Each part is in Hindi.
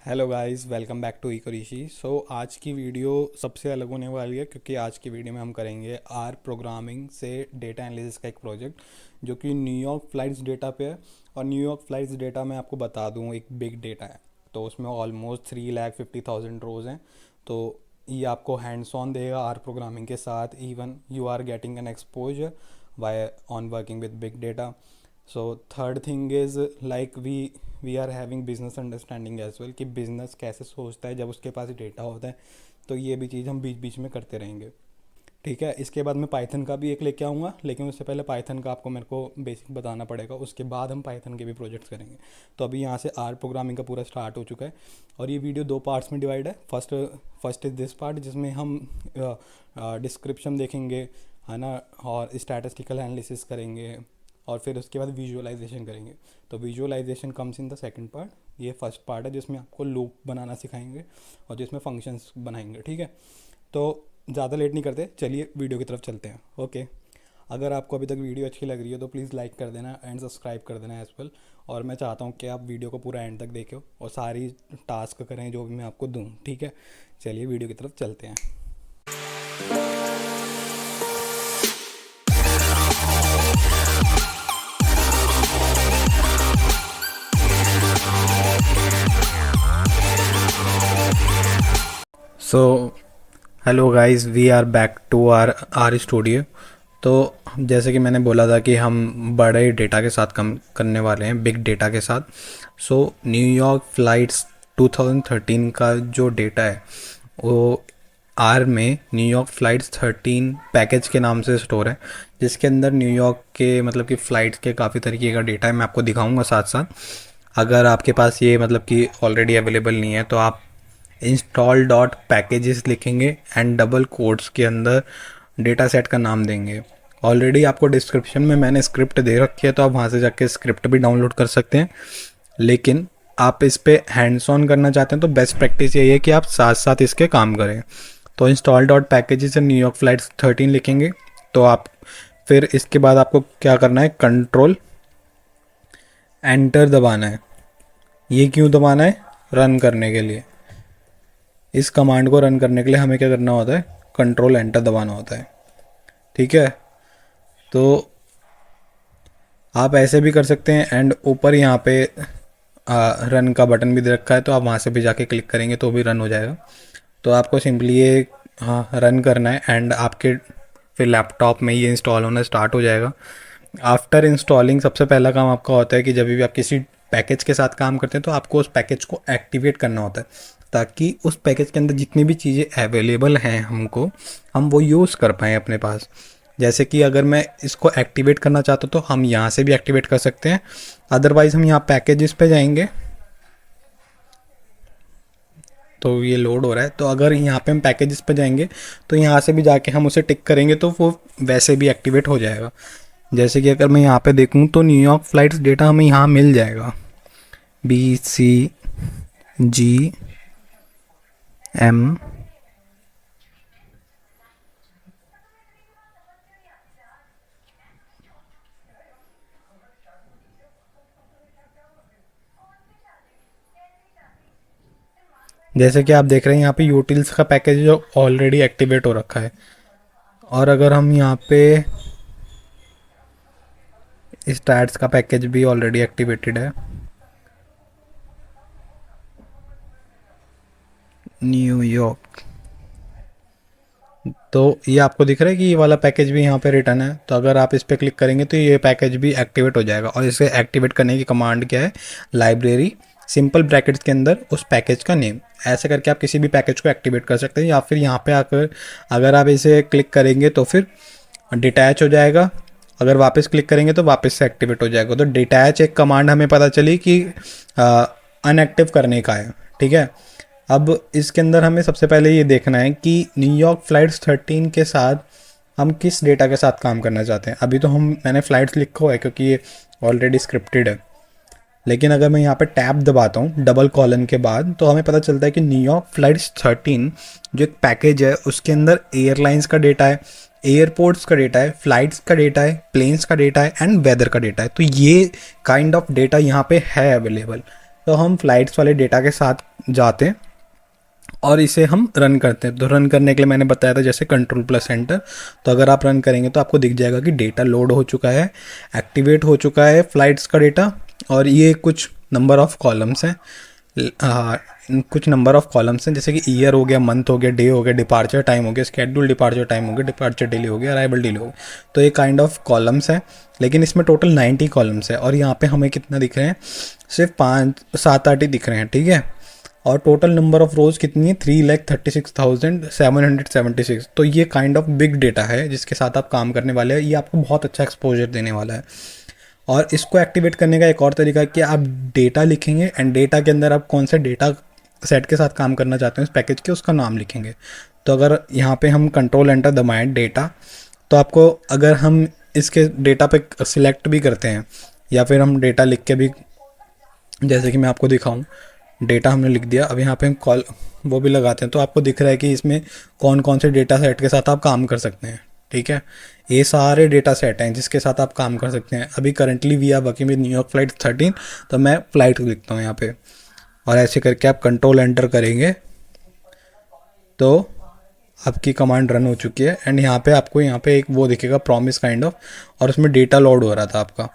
Hello guys, welcome back to Eco Rishi. आज की वीडियो सबसे अलग होने वाली है क्योंकि आज की वीडियो में हम करेंगे आर प्रोग्रामिंग से डेटा एनालिसिस का एक प्रोजेक्ट जो कि न्यूयॉर्क फ्लाइट्स डेटा पे है। और न्यूयॉर्क फ्लाइट्स डेटा मैं आपको बता दूं एक बिग डेटा है, तो उसमें ऑलमोस्ट 3,50,000 रोज़ हैं। तो ये आपको हैंड्स ऑन देगा आर प्रोग्रामिंग के साथ। Even you are getting an exposure why on working with big data. So third thing is like we are having business understanding as well कि बिजनेस कैसे सोचता है जब उसके पास डेटा होता है। तो ये भी चीज़ हम बीच बीच में करते रहेंगे। ठीक है, इसके बाद मैं पाइथन का भी एक लेके आऊँगा, लेकिन उससे पहले पाइथन का आपको मेरे को बेसिक बताना पड़ेगा, उसके बाद हम पाइथन के भी प्रोजेक्ट्स करेंगे। तो अभी यहाँ से आर प्रोग्रामिंग का पूरा स्टार्ट हो चुका है और ये वीडियो दो पार्ट्स में डिवाइड है। फर्स्ट इज़ दिस पार्ट जिसमें हम डिस्क्रिप्शन देखेंगे, है ना, और स्टैटिस्टिकल एनालिसिस करेंगे और फिर उसके बाद विजुअलाइजेशन करेंगे। तो visualisation comes in the second part. ये फर्स्ट पार्ट है जिसमें आपको लूप बनाना सिखाएंगे और जिसमें फंक्शंस बनाएंगे। ठीक है, तो ज़्यादा लेट नहीं करते, चलिए वीडियो की तरफ चलते हैं। ओके, अगर आपको अभी तक वीडियो अच्छी लग रही है तो प्लीज़ लाइक कर देना एंड सब्सक्राइब कर देना एज वेल। और मैं चाहता हूँ कि आप वीडियो को पूरा एंड तक देखें और सारी टास्क करें जो भी मैं आपको दूँ। ठीक है, चलिए वीडियो की तरफ चलते हैं। So hello guys, we are back to R studio. तो जैसे कि मैंने बोला था कि हम बड़े डेटा के साथ कम करने वाले हैं, बिग डेटा के साथ। न्यूयॉर्क फ्लाइट्स 2013 का जो डेटा है वो आर में न्यूयॉर्क फ्लाइट्स 13 पैकेज के नाम से स्टोर है, जिसके अंदर न्यूयॉर्क के मतलब कि फ़्लाइट्स के काफ़ी तरीके का डेटा है। मैं आपको दिखाऊंगा साथ साथ। अगर आपके पास ये मतलब कि ऑलरेडी अवेलेबल नहीं है तो आप इंस्टॉल डॉट पैकेजेस लिखेंगे एंड डबल कोट्स के अंदर डेटा सेट का नाम देंगे। ऑलरेडी आपको डिस्क्रिप्शन में मैंने स्क्रिप्ट दे रखी है, तो आप वहाँ से जाके स्क्रिप्ट भी डाउनलोड कर सकते हैं। लेकिन आप इस पे हैंड्स ऑन करना चाहते हैं तो बेस्ट प्रैक्टिस यही है कि आप साथ साथ इसके काम करें। तो install dot packages New York flights 13 लिखेंगे। तो आप फिर इसके बाद आपको क्या करना है, कंट्रोल एंटर दबाना है। ये क्यों दबाना है? रन करने के लिए। इस कमांड को रन करने के लिए हमें क्या करना होता है, कंट्रोल एंटर दबाना होता है। ठीक है, तो आप ऐसे भी कर सकते हैं एंड ऊपर यहाँ पे रन का बटन भी दे रखा है, तो आप वहाँ से भी जाके क्लिक करेंगे तो भी रन हो जाएगा। तो आपको सिंपली ये रन करना है एंड आपके फिर लैपटॉप में ये इंस्टॉल होना स्टार्ट हो जाएगा। आफ्टर इंस्टॉलिंग सबसे पहला काम आपका होता है कि जब भी आप किसी पैकेज के साथ काम करते हैं तो आपको उस पैकेज को एक्टिवेट करना होता है, ताकि उस पैकेज के अंदर जितनी भी चीज़ें अवेलेबल हैं हम वो यूज़ कर पाएँ अपने पास। जैसे कि अगर मैं इसको एक्टिवेट करना चाहता हूँ तो हम यहाँ से भी एक्टिवेट कर सकते हैं। अदरवाइज़ हम यहाँ पैकेजेस पे जाएंगे, तो ये लोड हो रहा है। तो अगर यहाँ पे हम पैकेजेस पे जाएंगे तो यहाँ से भी जाके हम उसे टिक करेंगे तो वो वैसे भी एक्टिवेट हो जाएगा। जैसे कि अगर मैं यहाँ पे देखूँ तो न्यूयॉर्क फ्लाइट्स डेटा हमें यहाँ मिल जाएगा, BCGM। जैसे कि आप देख रहे हैं यहाँ पे यूटिल्स का पैकेज जो ऑलरेडी एक्टिवेट हो रखा है। और अगर हम यहाँ पे स्टैट्स का पैकेज भी ऑलरेडी एक्टिवेटेड है, न्यूयॉर्क, तो ये आपको दिख रहा है कि ये वाला पैकेज भी यहाँ पे रिटर्न है। तो अगर आप इस पर क्लिक करेंगे तो ये पैकेज भी एक्टिवेट हो जाएगा। और इसे एक्टिवेट करने की कमांड क्या है, लाइब्रेरी सिंपल ब्रैकेट्स के अंदर उस पैकेज का नेम। ऐसे करके आप किसी भी पैकेज को एक्टिवेट कर सकते हैं। या फिर यहाँ पे आकर अगर आप इसे क्लिक करेंगे तो फिर डिटैच हो जाएगा, अगर वापस क्लिक करेंगे तो वापस से एक्टिवेट हो जाएगा। तो डिटैच एक कमांड हमें पता चली कि अनएक्टिव करने का है। ठीक है, अब इसके अंदर हमें सबसे पहले ये देखना है कि न्यूयॉर्क फ्लाइट्स 13 के साथ हम किस डेटा के साथ काम करना चाहते हैं। अभी तो मैंने फ़्लाइट्स लिखा हुआ है क्योंकि ये ऑलरेडी स्क्रिप्टेड है। लेकिन अगर मैं यहाँ पे टैब दबाता हूँ डबल कॉलन के बाद, तो हमें पता चलता है कि न्यूयॉर्क फ्लाइट्स 13 जो एक पैकेज है उसके अंदर एयरलाइंस का डेटा है, एयरपोर्ट्स का डेटा है, फ्लाइट्स का डेटा है, प्लेन्स का डेटा है एंड वेदर का डेटा है। तो ये काइंड ऑफ डेटा यहाँ पे है अवेलेबल। तो हम फ्लाइट्स वाले डेटा के साथ जाते हैं और इसे हम रन करते हैं। तो रन करने के लिए मैंने बताया था जैसे कंट्रोल प्लस एंटर। तो अगर आप रन करेंगे तो आपको दिख जाएगा कि डेटा लोड हो चुका है, एक्टिवेट हो चुका है फ्लाइट्स का डेटा। और ये कुछ नंबर ऑफ कॉलम्स हैं, कुछ नंबर ऑफ कॉलम्स हैं, जैसे कि ईयर हो गया, मंथ हो गया, डे हो गया, डिपार्चर टाइम हो गया, स्केड्यूल डिपार्चर टाइम हो गया, डिपार्चर डिले हो गया, अराइवल डिले हो गया। तो ये काइंड ऑफ कॉलम्स हैं, लेकिन इसमें टोटल 90 कॉलम्स है। और यहाँ पे हमें कितना दिख रहे हैं, सिर्फ 5-7-8 ही दिख रहे हैं, ठीक है। और टोटल नंबर ऑफ रोज़ कितनी है, 3,36,776। तो ये काइंड ऑफ बिग डेटा है जिसके साथ आप काम करने वाले हैं। ये आपको बहुत अच्छा एक्सपोजर देने वाला है। और इसको एक्टिवेट करने का एक और तरीका है कि आप डेटा लिखेंगे एंड डेटा के अंदर आप कौन से डेटा सेट के साथ काम करना चाहते हैं, उस पैकेज के उसका नाम लिखेंगे। तो अगर यहाँ पे हम कंट्रोल एंटर दबाएं डेटा, तो आपको अगर हम इसके डेटा पे सिलेक्ट भी करते हैं या फिर हम डेटा लिख के भी, जैसे कि मैं आपको दिखाऊं, डेटा हमने लिख दिया, अब यहाँ पे हम कॉल वो भी लगाते हैं, तो आपको दिख रहा है कि इसमें कौन कौन से डेटा सेट के साथ आप काम कर सकते हैं, ठीक है। ये सारे डेटा सेट हैं जिसके साथ आप काम कर सकते हैं। अभी currently we are working with New York flight 13, तो मैं फ़्लाइट लिखता हूँ यहाँ पे, और ऐसे करके आप कंट्रोल एंटर करेंगे तो आपकी कमांड रन हो चुकी है। एंड यहाँ पे आपको यहाँ पे एक वो दिखेगा प्रॉमिस काइंड ऑफ, और उसमें डेटा लोड हो रहा था आपका।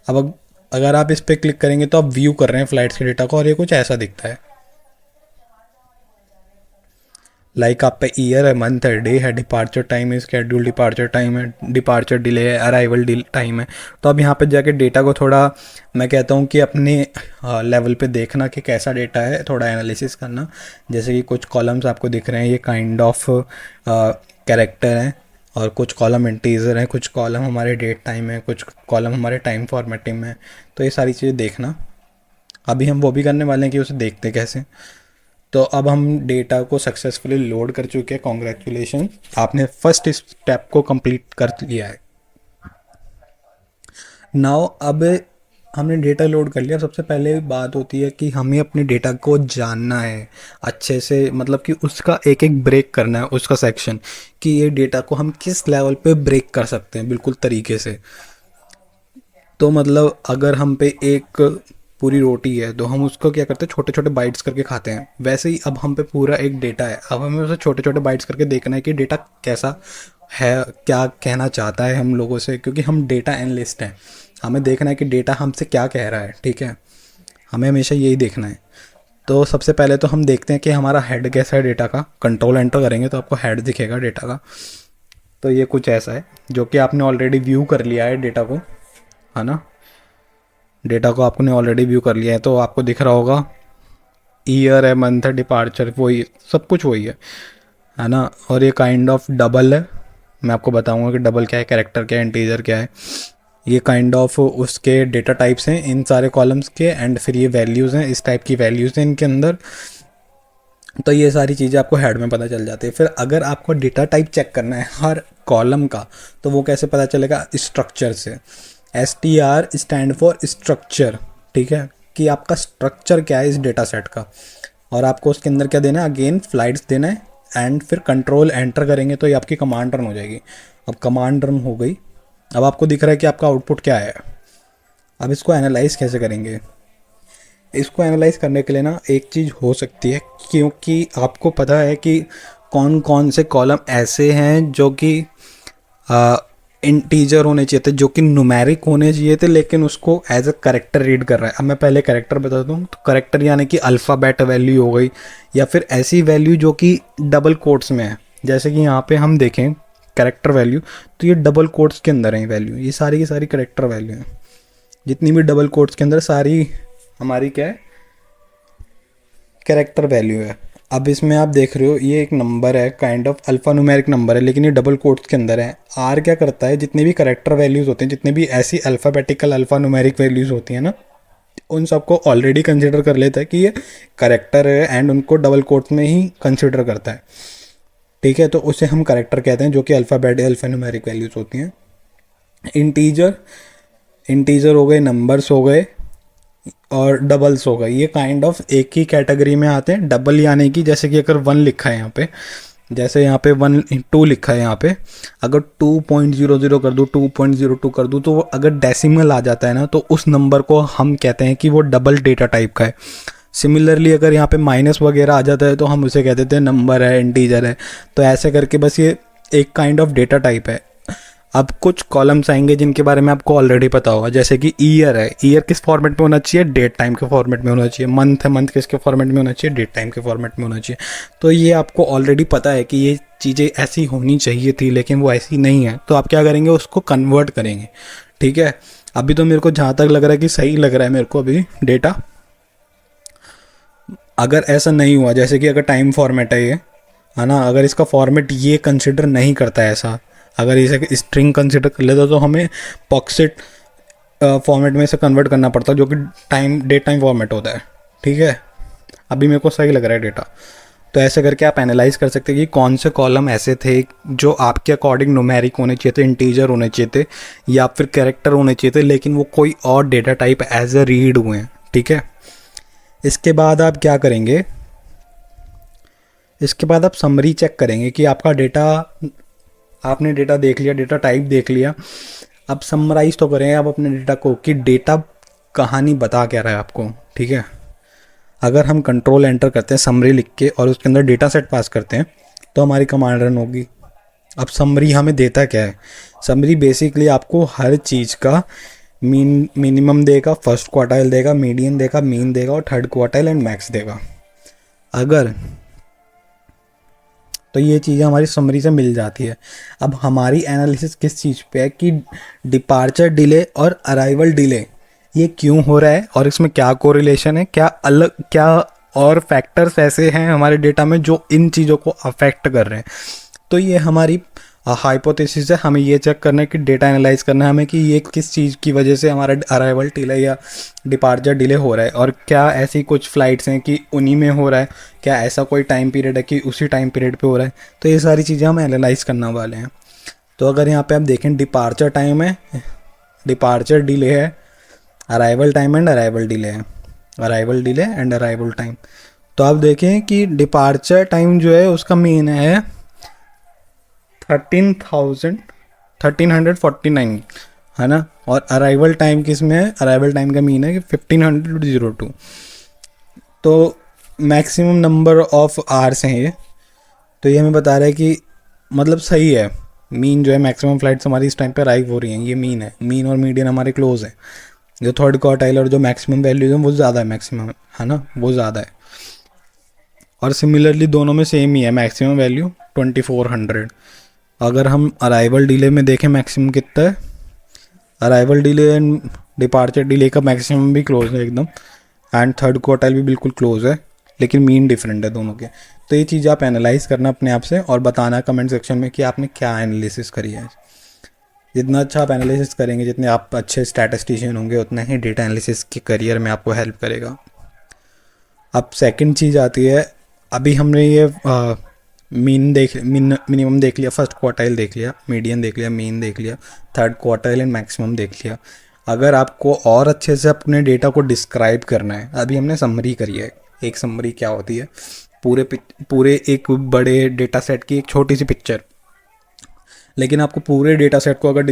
अब अगर आप इस पर क्लिक करेंगे तो आप व्यू कर रहे हैं फ़्लाइट्स के डेटा को, और ये कुछ ऐसा दिखता है, लाइक आप पे ईयर है, मंथ है, डे है, डिपार्चर टाइम है, स्केड्यूल डिपार्चर टाइम है, डिपार्चर डिले है, अराइवल टाइम है। तो अब यहाँ पे जाके डेटा को थोड़ा, मैं कहता हूँ कि अपने लेवल पे देखना कि कैसा डेटा है, थोड़ा एनालिसिस करना। जैसे कि कुछ कॉलम्स आपको दिख रहे हैं, ये काइंड ऑफ कैरेक्टर हैं, और कुछ कॉलम इंटीजर हैं, कुछ कॉलम हमारे डेट टाइम है, कुछ कॉलम हमारे टाइम फॉर्मेटिंग में। तो ये सारी चीज़ें देखना, अभी हम वो भी करने वाले हैं कि उसे देखते कैसे। तो अब हम डेटा को सक्सेसफुली लोड कर चुके हैं, कॉन्ग्रेचुलेशन, आपने फर्स्ट स्टेप को कंप्लीट कर लिया है। नाउ अब हमने डेटा लोड कर लिया। सबसे पहले बात होती है कि हमें अपने डेटा को जानना है अच्छे से, मतलब कि उसका एक एक ब्रेक करना है, उसका सेक्शन, कि ये डेटा को हम किस लेवल पे ब्रेक कर सकते हैं बिल्कुल तरीके से। तो मतलब अगर हम पे एक पूरी रोटी है तो हम उसको क्या करते हैं, छोटे छोटे बाइट्स करके खाते हैं। वैसे ही अब हम पे पूरा एक डेटा है, अब हमें उसे छोटे छोटे बाइट्स करके देखना है कि डेटा कैसा है, क्या कहना चाहता है हम लोगों से, क्योंकि हम डेटा एनालिस्ट हैं। हमें देखना है कि डेटा हमसे क्या कह रहा है, ठीक है, हमें हमेशा यही देखना है। तो सबसे पहले तो हम देखते हैं कि हमारा हेड कैसा है डेटा का। कंट्रोल एंटर करेंगे तो आपको हेड दिखेगा डेटा का। तो ये कुछ ऐसा है जो कि आपने ऑलरेडी व्यू कर लिया है डेटा को, है ना। डेटा को आपने ऑलरेडी व्यू कर लिया है, तो आपको दिख रहा होगा ईयर है, मंथ है, डिपार्चर, वही सब कुछ वही है ना। और ये काइंड ऑफ डबल है, मैं आपको बताऊंगा कि डबल क्या है, कैरेक्टर क्या है, इंटीजर क्या है। ये काइंड ऑफ उसके डेटा टाइप्स हैं इन सारे कॉलम्स के, एंड फिर ये वैल्यूज़ हैं, इस टाइप की वैल्यूज़ हैं इनके अंदर। तो ये सारी चीज़ें आपको हेड में पता चल जाती है। फिर अगर आपको डेटा टाइप चेक करना है हर कॉलम का, तो वो कैसे पता चलेगा, स्ट्रक्चर से। STR स्टैंड फॉर स्ट्रक्चर, ठीक है, कि आपका स्ट्रक्चर क्या है इस डेटा सेट का। और आपको उसके अंदर क्या देना है, अगेन फ्लाइट्स देना है, एंड फिर कंट्रोल एंटर करेंगे तो ये आपकी कमांड रन हो जाएगी। अब कमांड रन हो गई, अब आपको दिख रहा है कि आपका आउटपुट क्या है। अब इसको एनालाइज कैसे करेंगे, इसको एनालाइज करने के लिए ना एक चीज़ हो सकती है, क्योंकि आपको पता है कि कौन कौन से कॉलम ऐसे हैं जो कि इंटीजर होने चाहिए थे, जो कि न्यूमेरिक होने चाहिए थे, लेकिन उसको एज अ करेक्टर रीड कर रहा है। अब मैं पहले करेक्टर बता दूँ, तो करेक्टर यानी कि अल्फ़ाबेट वैल्यू हो गई, या फिर ऐसी वैल्यू जो कि डबल कोट्स में है। जैसे कि यहाँ पे हम देखें करेक्टर वैल्यू, तो ये डबल कोट्स के अंदर है वैल्यू, ये सारी की सारी करेक्टर वैल्यू है। जितनी भी डबल कोट्स के अंदर सारी हमारी क्या है, कैरेक्टर वैल्यू है। अब इसमें आप देख रहे हो ये एक नंबर है, kind of alpha numeric number है, लेकिन ये डबल कोट्स के अंदर है। आर क्या करता है, जितने भी करेक्टर वैल्यूज़ होते हैं, जितने भी ऐसी अल्फ़ाबेटिकल अल्फ़ा न्यूमेरिक वैल्यूज़ होती हैं ना, उन सबको ऑलरेडी कंसिडर कर लेता है कि ये करेक्टर है, एंड उनको डबल कोट्स में ही कंसिडर करता है, ठीक है। तो उसे हम करेक्टर कहते हैं, जो कि अल्फ़ा न्यूमेरिक वैल्यूज़ होती हैं। इंटीजर, इंटीजर हो गए, नंबर्स हो गए, और डबल्स हो गए, ये काइंड ऑफ एक ही कैटेगरी में आते हैं। डबल यानी कि जैसे कि अगर 1 लिखा है यहाँ पे, जैसे यहाँ पे 1 2 लिखा है यहाँ पे, अगर 2.00 कर दूँ, 2.02 कर दूँ, तो वो अगर डेसिमल आ जाता है ना तो उस नंबर को हम कहते हैं कि वो डबल डेटा टाइप का है। सिमिलरली अगर यहाँ पे माइनस वगैरह आ जाता है तो हम उसे कह देते हैं नंबर है, इंटीजर है। तो ऐसे करके बस ये एक काइंड ऑफ डेटा टाइप है। अब कुछ कॉलम्स आएंगे जिनके बारे में आपको ऑलरेडी पता होगा, जैसे कि ईयर है, ईयर किस फॉर्मेट में होना चाहिए, डेट टाइम के फॉर्मेट में होना चाहिए। मंथ है, मंथ किसके फॉर्मेट में होना चाहिए, डेट टाइम के फॉर्मेट में होना चाहिए। तो ये आपको ऑलरेडी पता है कि ये चीज़ें ऐसी होनी चाहिए थी, लेकिन वो ऐसी नहीं है। तो आप क्या करेंगे, उसको कन्वर्ट करेंगे। ठीक है, अभी तो मेरे को जहाँ तक लग रहा है कि सही लग रहा है मेरे को अभी डेटा। अगर ऐसा नहीं हुआ, जैसे कि अगर टाइम फॉर्मेट है ना, अगर इसका फॉर्मेट ये कंसिडर नहीं करता है ऐसा, अगर इसे स्ट्रिंग कंसिडर कर लेता तो हमें पॉक्सेट फॉर्मेट में इसे कन्वर्ट करना पड़ता, जो कि डेट टाइम फॉर्मेट होता है। ठीक है, अभी मेरे को सही लग रहा है डेटा। तो ऐसे करके आप एनालाइज कर सकते हैं कि कौन से कॉलम ऐसे थे जो आपके अकॉर्डिंग न्यूमेरिक होने चाहिए थे, इंटीजर होने चाहिए थे, या फिर कैरेक्टर होने चाहिए थे, लेकिन वो कोई और data type as a read हुए हैं। ठीक है, इसके बाद आप क्या करेंगे, इसके बाद आप समरी चेक करेंगे कि आपका डेटा, आपने डेटा देख लिया, डेटा टाइप देख लिया, अब समराइज तो करें आप अपने डेटा को कि डेटा कहानी बता क्या रहा है आपको। ठीक है, अगर हम कंट्रोल एंटर करते हैं समरी लिख के और उसके अंदर डेटा सेट पास करते हैं तो हमारी कमांड रन होगी। अब समरी हमें देता क्या है, समरी बेसिकली आपको हर चीज़ का मिनिमम देगा, फर्स्ट क्वार्टाइल देगा, मीडियन देगा, मीन देगा और थर्ड क्वार्टाइल एंड मैक्स देगा। अगर तो ये चीज़ें हमारी समरी से मिल जाती है। अब हमारी एनालिसिस किस चीज़ पे है कि डिपार्चर डिले और अराइवल डिले ये क्यों हो रहा है और इसमें क्या कोरिलेशन है, क्या अलग, क्या और फैक्टर्स ऐसे हैं हमारे डेटा में जो इन चीज़ों को अफेक्ट कर रहे हैं। तो ये हमारी हाइपोथेसिस है। हमें ये चेक करना है कि डेटा एनालाइज करना है हमें कि ये किस चीज़ की वजह से हमारा अराइवल डिले या डिपार्चर डिले हो रहा है, और क्या ऐसी कुछ फ़्लाइट्स हैं कि उन्हीं में हो रहा है, क्या ऐसा कोई टाइम पीरियड है कि उसी टाइम पीरियड पे हो रहा है। तो ये सारी चीज़ें हम एनालाइज करने वाले हैं। तो अगर यहाँ पे आप देखें, डिपार्चर टाइम है, डिपार्चर डिले है, arrival time and arrival delay है, arrival delay and arrival time. तो आप देखें कि डिपार्चर टाइम जो है उसका मीन है 1349 है ना, और अराइवल टाइम किस में है, अराइवल टाइम का मीन है कि 1502। तो मैक्सिमम नंबर ऑफ आवर्स हैं ये। तो ये हमें बता रहा है कि मतलब सही है, मीन जो है मैक्सिमम फ्लाइट्स हमारी इस टाइम पे अराइव हो रही हैं, ये मीन है। मीन और मीडियन हमारे क्लोज है। जो थर्ड क्वार्टाइल और जो मैक्सिमम वैल्यूज हैं वो ज़्यादा है, मैक्सिमम है ना, वो ज़्यादा है। और सिमिलरली दोनों में सेम ही है, मैक्सिमम वैल्यू 2400। अगर हम अराइवल डिले में देखें मैक्सिमम कितना है, arrival delay and departure delay का मैक्सिमम भी क्लोज है एकदम, एंड थर्ड क्वार्टाइल भी बिल्कुल क्लोज है, लेकिन मीन डिफरेंट है दोनों के। तो ये चीज़ आप एनालाइज करना अपने आप से और बताना कमेंट सेक्शन में कि आपने क्या एनालिसिस करी है। जितना अच्छा आप एनालिसिस करेंगे, जितने आप अच्छे स्टैटिस्टिशियन होंगे, उतना ही डेटा एनालिसिस के करियर में आपको हेल्प करेगा। अब सेकंड चीज़ आती है, अभी हमने ये मिनिमम देख लिया, फर्स्ट क्वार्टाइल देख लिया, मीडियन देख लिया, मीन देख लिया, थर्ड क्वार्टाइल एंड मैक्सिमम देख लिया। अगर आपको और अच्छे से अपने डेटा को डिस्क्राइब करना है, अभी हमने समरी करी है। एक समरी क्या होती है, पूरे एक बड़े डेटा सेट की एक छोटी सी पिक्चर। लेकिन आपको पूरे डेटा सेट को अगर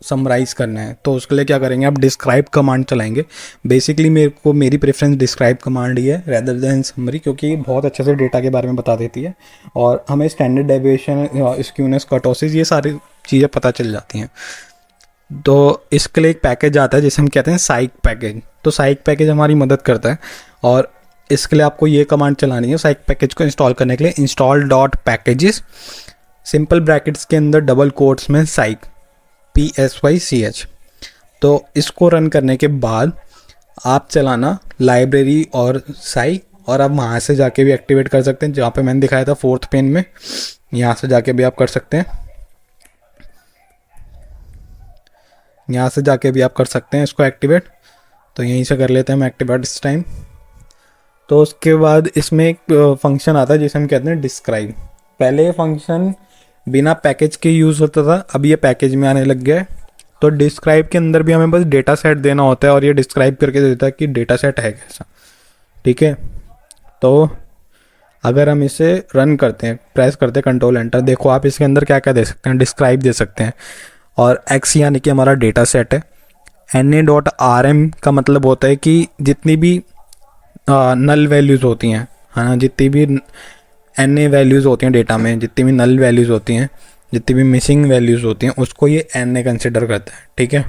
समराइज करना है तो उसके लिए क्या करेंगे, आप डिस्क्राइब कमांड चलाएंगे। बेसिकली मेरी प्रेफरेंस डिस्क्राइब कमांड ही है रेदर देन समरी, क्योंकि ये बहुत अच्छे से डेटा के बारे में बता देती है और हमें स्टैंडर्ड डेविएशन, स्क्यूनेस, कर्टोसिस, ये सारी चीज़ें पता चल जाती हैं। तो इसके लिए एक पैकेज आता है जिसे हम कहते हैं साइक पैकेज। तो साइक पैकेज हमारी मदद करता है और इसके लिए आपको ये कमांड चलानी है साइक पैकेज को इंस्टॉल करने के लिए, install.packages सिंपल ब्रैकेट्स के अंदर डबल कोट्स में साइक, PSYCH। तो इसको रन करने के बाद आप चलाना लाइब्रेरी और साइक, और आप वहाँ से जाके भी एक्टिवेट कर सकते हैं, जहाँ पे मैंने दिखाया था 4th पेन में, यहाँ से जाके भी आप कर सकते हैं, यहाँ से जाके भी आप कर सकते हैं इसको एक्टिवेट। तो यहीं से कर लेते हैं हम एक्टिवेट इस टाइम। तो उसके बाद इसमें एक फंक्शन आता है जिसे हम कहते हैं डिस्क्राइब। पहले ये फंक्शन बिना पैकेज के यूज़ होता था, अब ये पैकेज में आने लग गया है। तो डिस्क्राइब के अंदर भी हमें बस डेटा सेट देना होता है और ये डिस्क्राइब करके देता है कि डेटा सेट है कैसा। ठीक है, तो अगर हम इसे रन करते हैं, प्रेस करते हैं कंट्रोल एंटर, देखो आप इसके अंदर क्या क्या दे सकते हैं, डिस्क्राइब दे सकते हैं। और एक्स यानी कि हमारा डेटा सेट है। NA.RM का मतलब होता है कि जितनी भी नल वैल्यूज़ होती हैं, है ना, जितनी भी NA वैल्यूज़ होती हैं डेटा में, जितनी भी नल वैल्यूज़ होती हैं, जितनी भी मिसिंग वैल्यूज़ होती हैं, उसको ये NA कंसिडर करता है, ठीक है।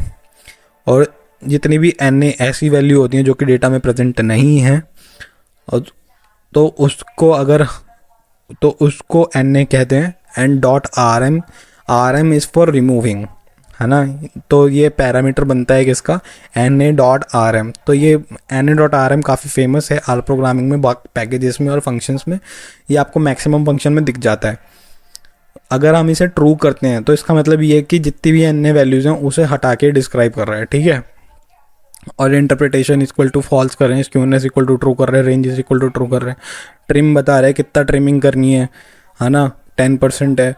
और जितनी भी NA ऐसी वैल्यू होती हैं जो कि डेटा में प्रेजेंट नहीं है, और तो उसको NA कहते हैं। N.RM, RM is for removing, है ना। तो ये पैरामीटर बनता है किसका, NA.RM। तो ये NA.RM काफ़ी फेमस है आर प्रोग्रामिंग में, पैकेजेस में और फंक्शंस में। ये आपको मैक्सिमम फंक्शन में दिख जाता है। अगर हम इसे ट्रू करते हैं तो इसका मतलब ये है कि जितनी भी NA वैल्यूज़ हैं उसे हटा के डिस्क्राइब कर रहा है, ठीक है। और इंटरप्रिटेशन इक्वल टू फॉल्स कर रहे हैं, स्क्यूनेस इक्वल टू ट्रू कर रहे हैं, range is equal to true कर रहे हैं, ट्रिम बता रहे हैं कितना ट्रिमिंग करनी है ना, 10% है,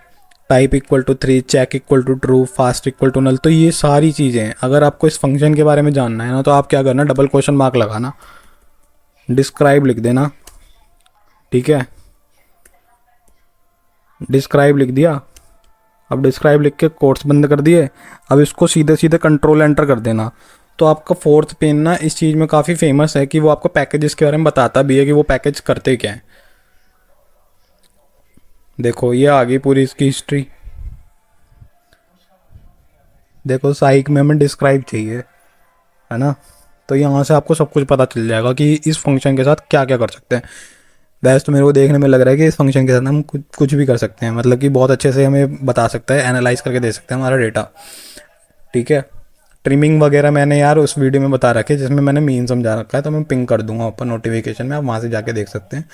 type equal to 3, check equal to true, fast equal to null. तो ये सारी चीज़ें हैं। अगर आपको इस फंक्शन के बारे में जानना है ना, तो आप क्या करना, डबल क्वेश्चन मार्क लगाना, डिस्क्राइब लिख देना, ठीक है। डिस्क्राइब लिख दिया। अब डिस्क्राइब लिख के कोट्स बंद कर दिए। अब इसको सीधे सीधे कंट्रोल एंटर कर देना। तो आपका फोर्थ पेन ना इस चीज़ में काफ़ी फेमस है कि वो आपको पैकेजेस के बारे में बताता भी है कि वो पैकेज करते क्या है। देखो ये आ गई पूरी इसकी हिस्ट्री। देखो साइक में हमें डिस्क्राइब चाहिए, है ना। तो यहाँ से आपको सब कुछ पता चल जाएगा कि इस फंक्शन के साथ क्या क्या कर सकते हैं। वैसे तो मेरे को देखने में लग रहा है कि इस फंक्शन के साथ हम कुछ भी कर सकते हैं, मतलब कि बहुत अच्छे से हमें बता सकता है, एनालाइज करके दे सकते हैं हमारा डेटा, ठीक है। ट्रिमिंग वगैरह मैंने यार उस वीडियो में बता रखी है जिसमें मैंने मीन समझा रखा है, तो मैं पिंग कर दूंगा ऊपर नोटिफिकेशन में, आप वहाँ से जाके देख सकते हैं।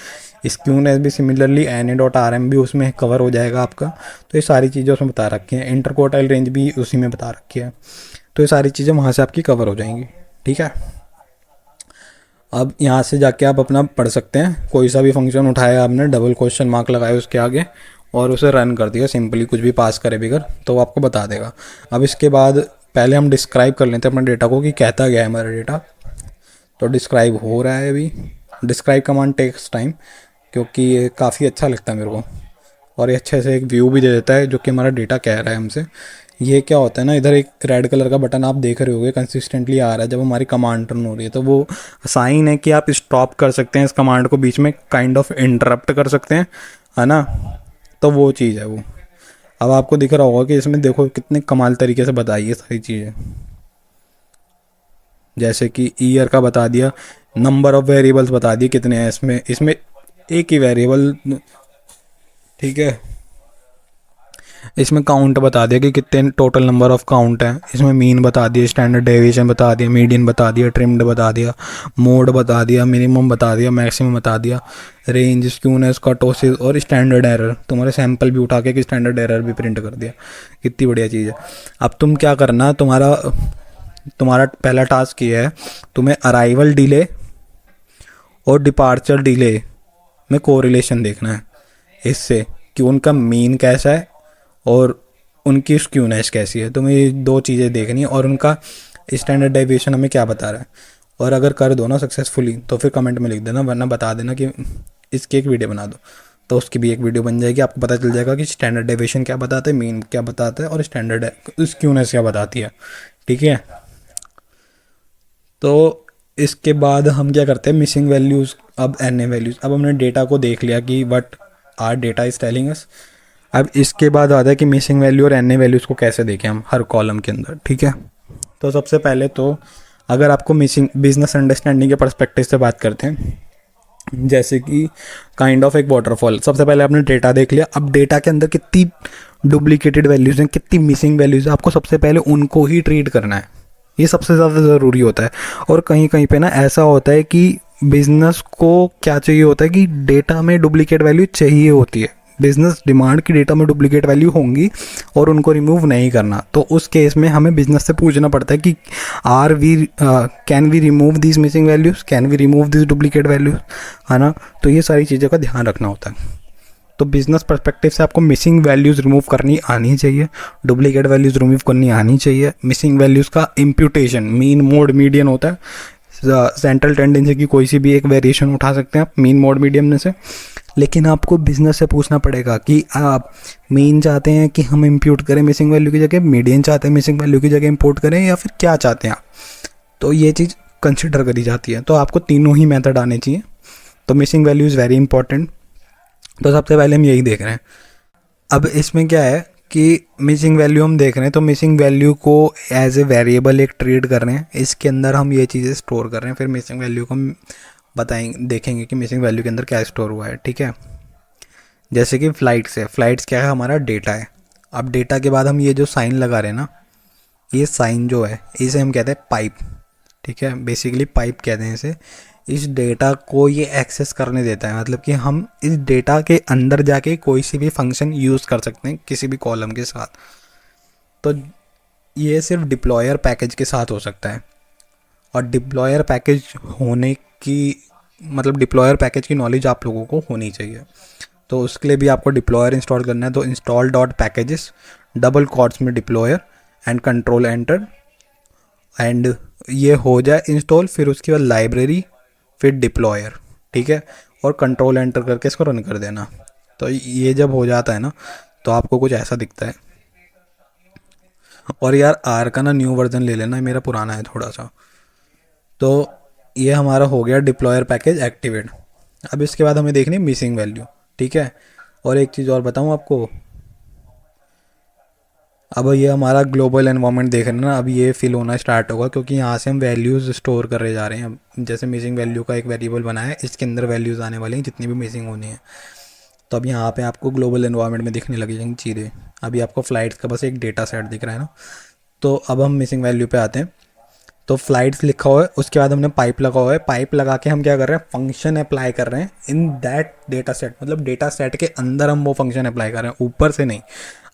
स्क्यूनेस भी सिमिलरली NA.RM भी उसमें कवर हो जाएगा आपका। तो ये सारी चीज़ें उसमें बता रखी हैं। इंटरकोटाइल रेंज भी उसी में बता रखी है। तो ये सारी चीज़ें वहाँ से आपकी कवर हो जाएंगी, ठीक है। अब यहाँ से जाके आप अपना पढ़ सकते हैं। कोई सा भी फंक्शन उठाया आपने, डबल क्वेश्चन मार्क लगाया उसके आगे और उसे रन कर दिया सिंपली, कुछ भी पास करे बिगर, तो आपको बता देगा। अब इसके बाद पहले हम डिस्क्राइब कर लेते हैं अपने डेटा को कि कहता गया है हमारा डेटा। तो डिस्क्राइब हो रहा है अभी। डिस्क्राइब कमांड टेक्स टाइम, क्योंकि ये काफ़ी अच्छा लगता है मेरे को, और ये अच्छे से एक व्यू भी दे देता है जो कि हमारा डेटा कह रहा है हमसे। ये क्या होता है ना, इधर एक रेड कलर का बटन आप देख रहे होगे कंसिस्टेंटली आ रहा है जब हमारी कमांड रन हो रही है, तो वो साइन है कि आप स्टॉप कर सकते हैं इस कमांड को, बीच में काइंड ऑफ इंटरप्ट कर सकते हैं, है ना। तो वो चीज़ है वो। अब आपको दिख रहा होगा कि इसमें देखो कितने कमाल तरीके से बताई है सारी चीज़ें। जैसे कि ईयर का बता दिया, नंबर ऑफ वेरिएबल्स बता दिए कितने हैं इसमें, इसमें एक ही वेरिएबल, ठीक है। इसमें काउंट बता दिया कि कितने टोटल नंबर ऑफ काउंट हैं। इसमें मीन बता दिया, स्टैंडर्ड डेविएशन बता दिया, मीडियन बता दिया, ट्रिम्ड बता दिया, मोड बता दिया, मिनिमम बता दिया, मैक्सिमम बता दिया, रेंज, स्क्यूनेस, कर्टोसिस और स्टैंडर्ड एरर। तुम्हारे सैंपल भी उठा के स्टैंडर्ड एरर भी प्रिंट कर दिया। कितनी बढ़िया चीज़ है। अब तुम क्या करना, तुम्हारा पहला टास्क ये है, तुम्हें अराइवल डिले और डिपार्चर डिले में कोरिलेशन देखना है इससे, कि उनका मीन कैसा है और उनकी स्क्यूनेस कैसी है। तुम्हें ये दो चीज़ें देखनी है, और उनका स्टैंडर्ड डेविएशन हमें क्या बता रहा है। और अगर कर दो ना सक्सेसफुली तो फिर कमेंट में लिख देना, वरना बता देना कि इसकी एक वीडियो बना दो, तो उसकी भी एक वीडियो बन जाएगी। आपको पता चल जाएगा कि स्टैंडर्ड डेविएशन क्या बताता है, मीन क्या बताता है और स्टैंडर्ड स्क्यूनेस क्या बताती है, ठीक है। तो इसके बाद हम क्या करते हैं, मिसिंग वैल्यूज़। अब NA वैल्यूज़, अब हमने डेटा को देख लिया कि what are data is telling us. अब इसके बाद आता है कि मिसिंग वैल्यू और NA वैल्यूज़ को कैसे देखें हम हर कॉलम के अंदर, ठीक है। तो सबसे पहले तो अगर आपको मिसिंग बिजनेस अंडरस्टैंडिंग के पर्सपेक्टिव से बात करते हैं, जैसे कि काइंड ऑफ एक वाटरफॉल। सबसे पहले आपने डेटा देख लिया। अब डेटा के अंदर कितनी डुप्लीकेटेड वैल्यूज़ हैं, कितनी मिसिंग वैल्यूज़ हैं, आपको सबसे पहले उनको ही ट्रीट करना है। ये सबसे ज़्यादा ज़रूरी होता है। और कहीं कहीं पे ना ऐसा होता है कि बिजनेस को क्या चाहिए होता है कि डेटा में डुप्लीकेट वैल्यू चाहिए होती है। बिजनेस डिमांड की डेटा में डुप्लीकेट वैल्यू होंगी और उनको रिमूव नहीं करना। तो उस केस में हमें बिजनेस से पूछना पड़ता है कि can we remove this missing values, can we remove this duplicate values, है ना। तो ये सारी चीज़ों का ध्यान रखना होता है। तो बिजनेस पर्सपेक्टिव से आपको मिसिंग वैल्यूज़ रिमूव करनी आनी चाहिए, डुप्लीकेट वैल्यूज़ रिमूव करनी आनी चाहिए। मिसिंग वैल्यूज़ का इम्प्यूटेशन, मीन, मोड, मीडियन होता है। सेंट्रल टेंडेंसी की कोई सी भी एक वेरिएशन उठा सकते हैं आप मीन, मोड, मीडियन में से। लेकिन आपको बिजनेस से पूछना पड़ेगा कि आप मीन चाहते हैं कि हम इंप्यूट करें मिसिंग वैल्यू की जगह, मीडियन चाहते हैं मिसिंग वैल्यू की जगह इंपोर्ट करें, या फिर क्या चाहते हैं आप। तो ये चीज़ कंसिडर करी जाती है। तो आपको तीनों ही मेथड आने चाहिए। तो missing value is very important. तो सबसे पहले हम यही देख रहे हैं। अब इसमें क्या है कि मिसिंग वैल्यू हम देख रहे हैं, तो मिसिंग वैल्यू को एज ए वेरिएबल एक ट्रीट कर रहे हैं, इसके अंदर हम ये चीज़ें स्टोर कर रहे हैं। फिर मिसिंग वैल्यू को हम बताएंगे, देखेंगे कि मिसिंग वैल्यू के अंदर क्या स्टोर हुआ है। ठीक है, जैसे कि फ्लाइट्स है, फ्लाइट्स क्या है, हमारा डेटा है। अब डेटा के बाद हम ये जो साइन लगा रहे हैं ना, ये साइन जो है इसे हम कहते हैं पाइप। ठीक है, बेसिकली पाइप कहते हैं इसे। इस डेटा को ये एक्सेस करने देता है, मतलब कि हम इस डेटा के अंदर जाके कोई सी भी फंक्शन यूज़ कर सकते हैं किसी भी कॉलम के साथ। तो ये सिर्फ डिप्लॉयर पैकेज के साथ हो सकता है। और डिप्लॉयर पैकेज होने की मतलब डिप्लॉयर पैकेज की नॉलेज आप लोगों को होनी चाहिए। तो उसके लिए भी आपको डिप्लॉयर इंस्टॉल करना है। तो install dot packages double quotes में deployer and control enter, and ये हो जाए इंस्टॉल, फिर उसके बाद लाइब्रेरी, फिर डिप्लॉयर। ठीक है, और कंट्रोल एंटर करके इसको रन कर देना। तो ये जब हो जाता है ना, तो आपको कुछ ऐसा दिखता है। और यार आर का ना न्यू वर्जन ले लेना, मेरा पुराना है थोड़ा सा। तो ये हमारा हो गया डिप्लॉयर पैकेज एक्टिवेट। अब इसके बाद हमें देखनी है मिसिंग वैल्यू। ठीक है, और एक चीज़ और बताऊँ आपको। अब ये हमारा ग्लोबल एनवायरनमेंट देख रहे हैं ना, अब ये फिल होना स्टार्ट होगा, क्योंकि यहाँ से हम वैल्यूज़ स्टोर कर रहे जा रहे हैं। अब जैसे मिसिंग वैल्यू का एक वेरिएबल बना है, इसके अंदर वैल्यूज़ आने वाली हैं जितनी भी मिसिंग होनी है। तो अब यहाँ पे आपको ग्लोबल एनवायरनमेंट में दिखने लगी जाएंगी चीज़ें। अभी आपको फ़्लाइट्स का बस एक डेटा सेट दिख रहा है ना। तो अब हम मिसिंग वैल्यू पे आते हैं। तो फ्लाइट्स लिखा हुआ है, उसके बाद हमने पाइप लगा हुआ है। पाइप लगा के हम क्या कर रहे हैं, फंक्शन अप्लाई कर रहे हैं इन दैट डेटा सेट। मतलब डेटा सेट के अंदर हम वो फंक्शन अप्लाई कर रहे हैं, ऊपर से नहीं।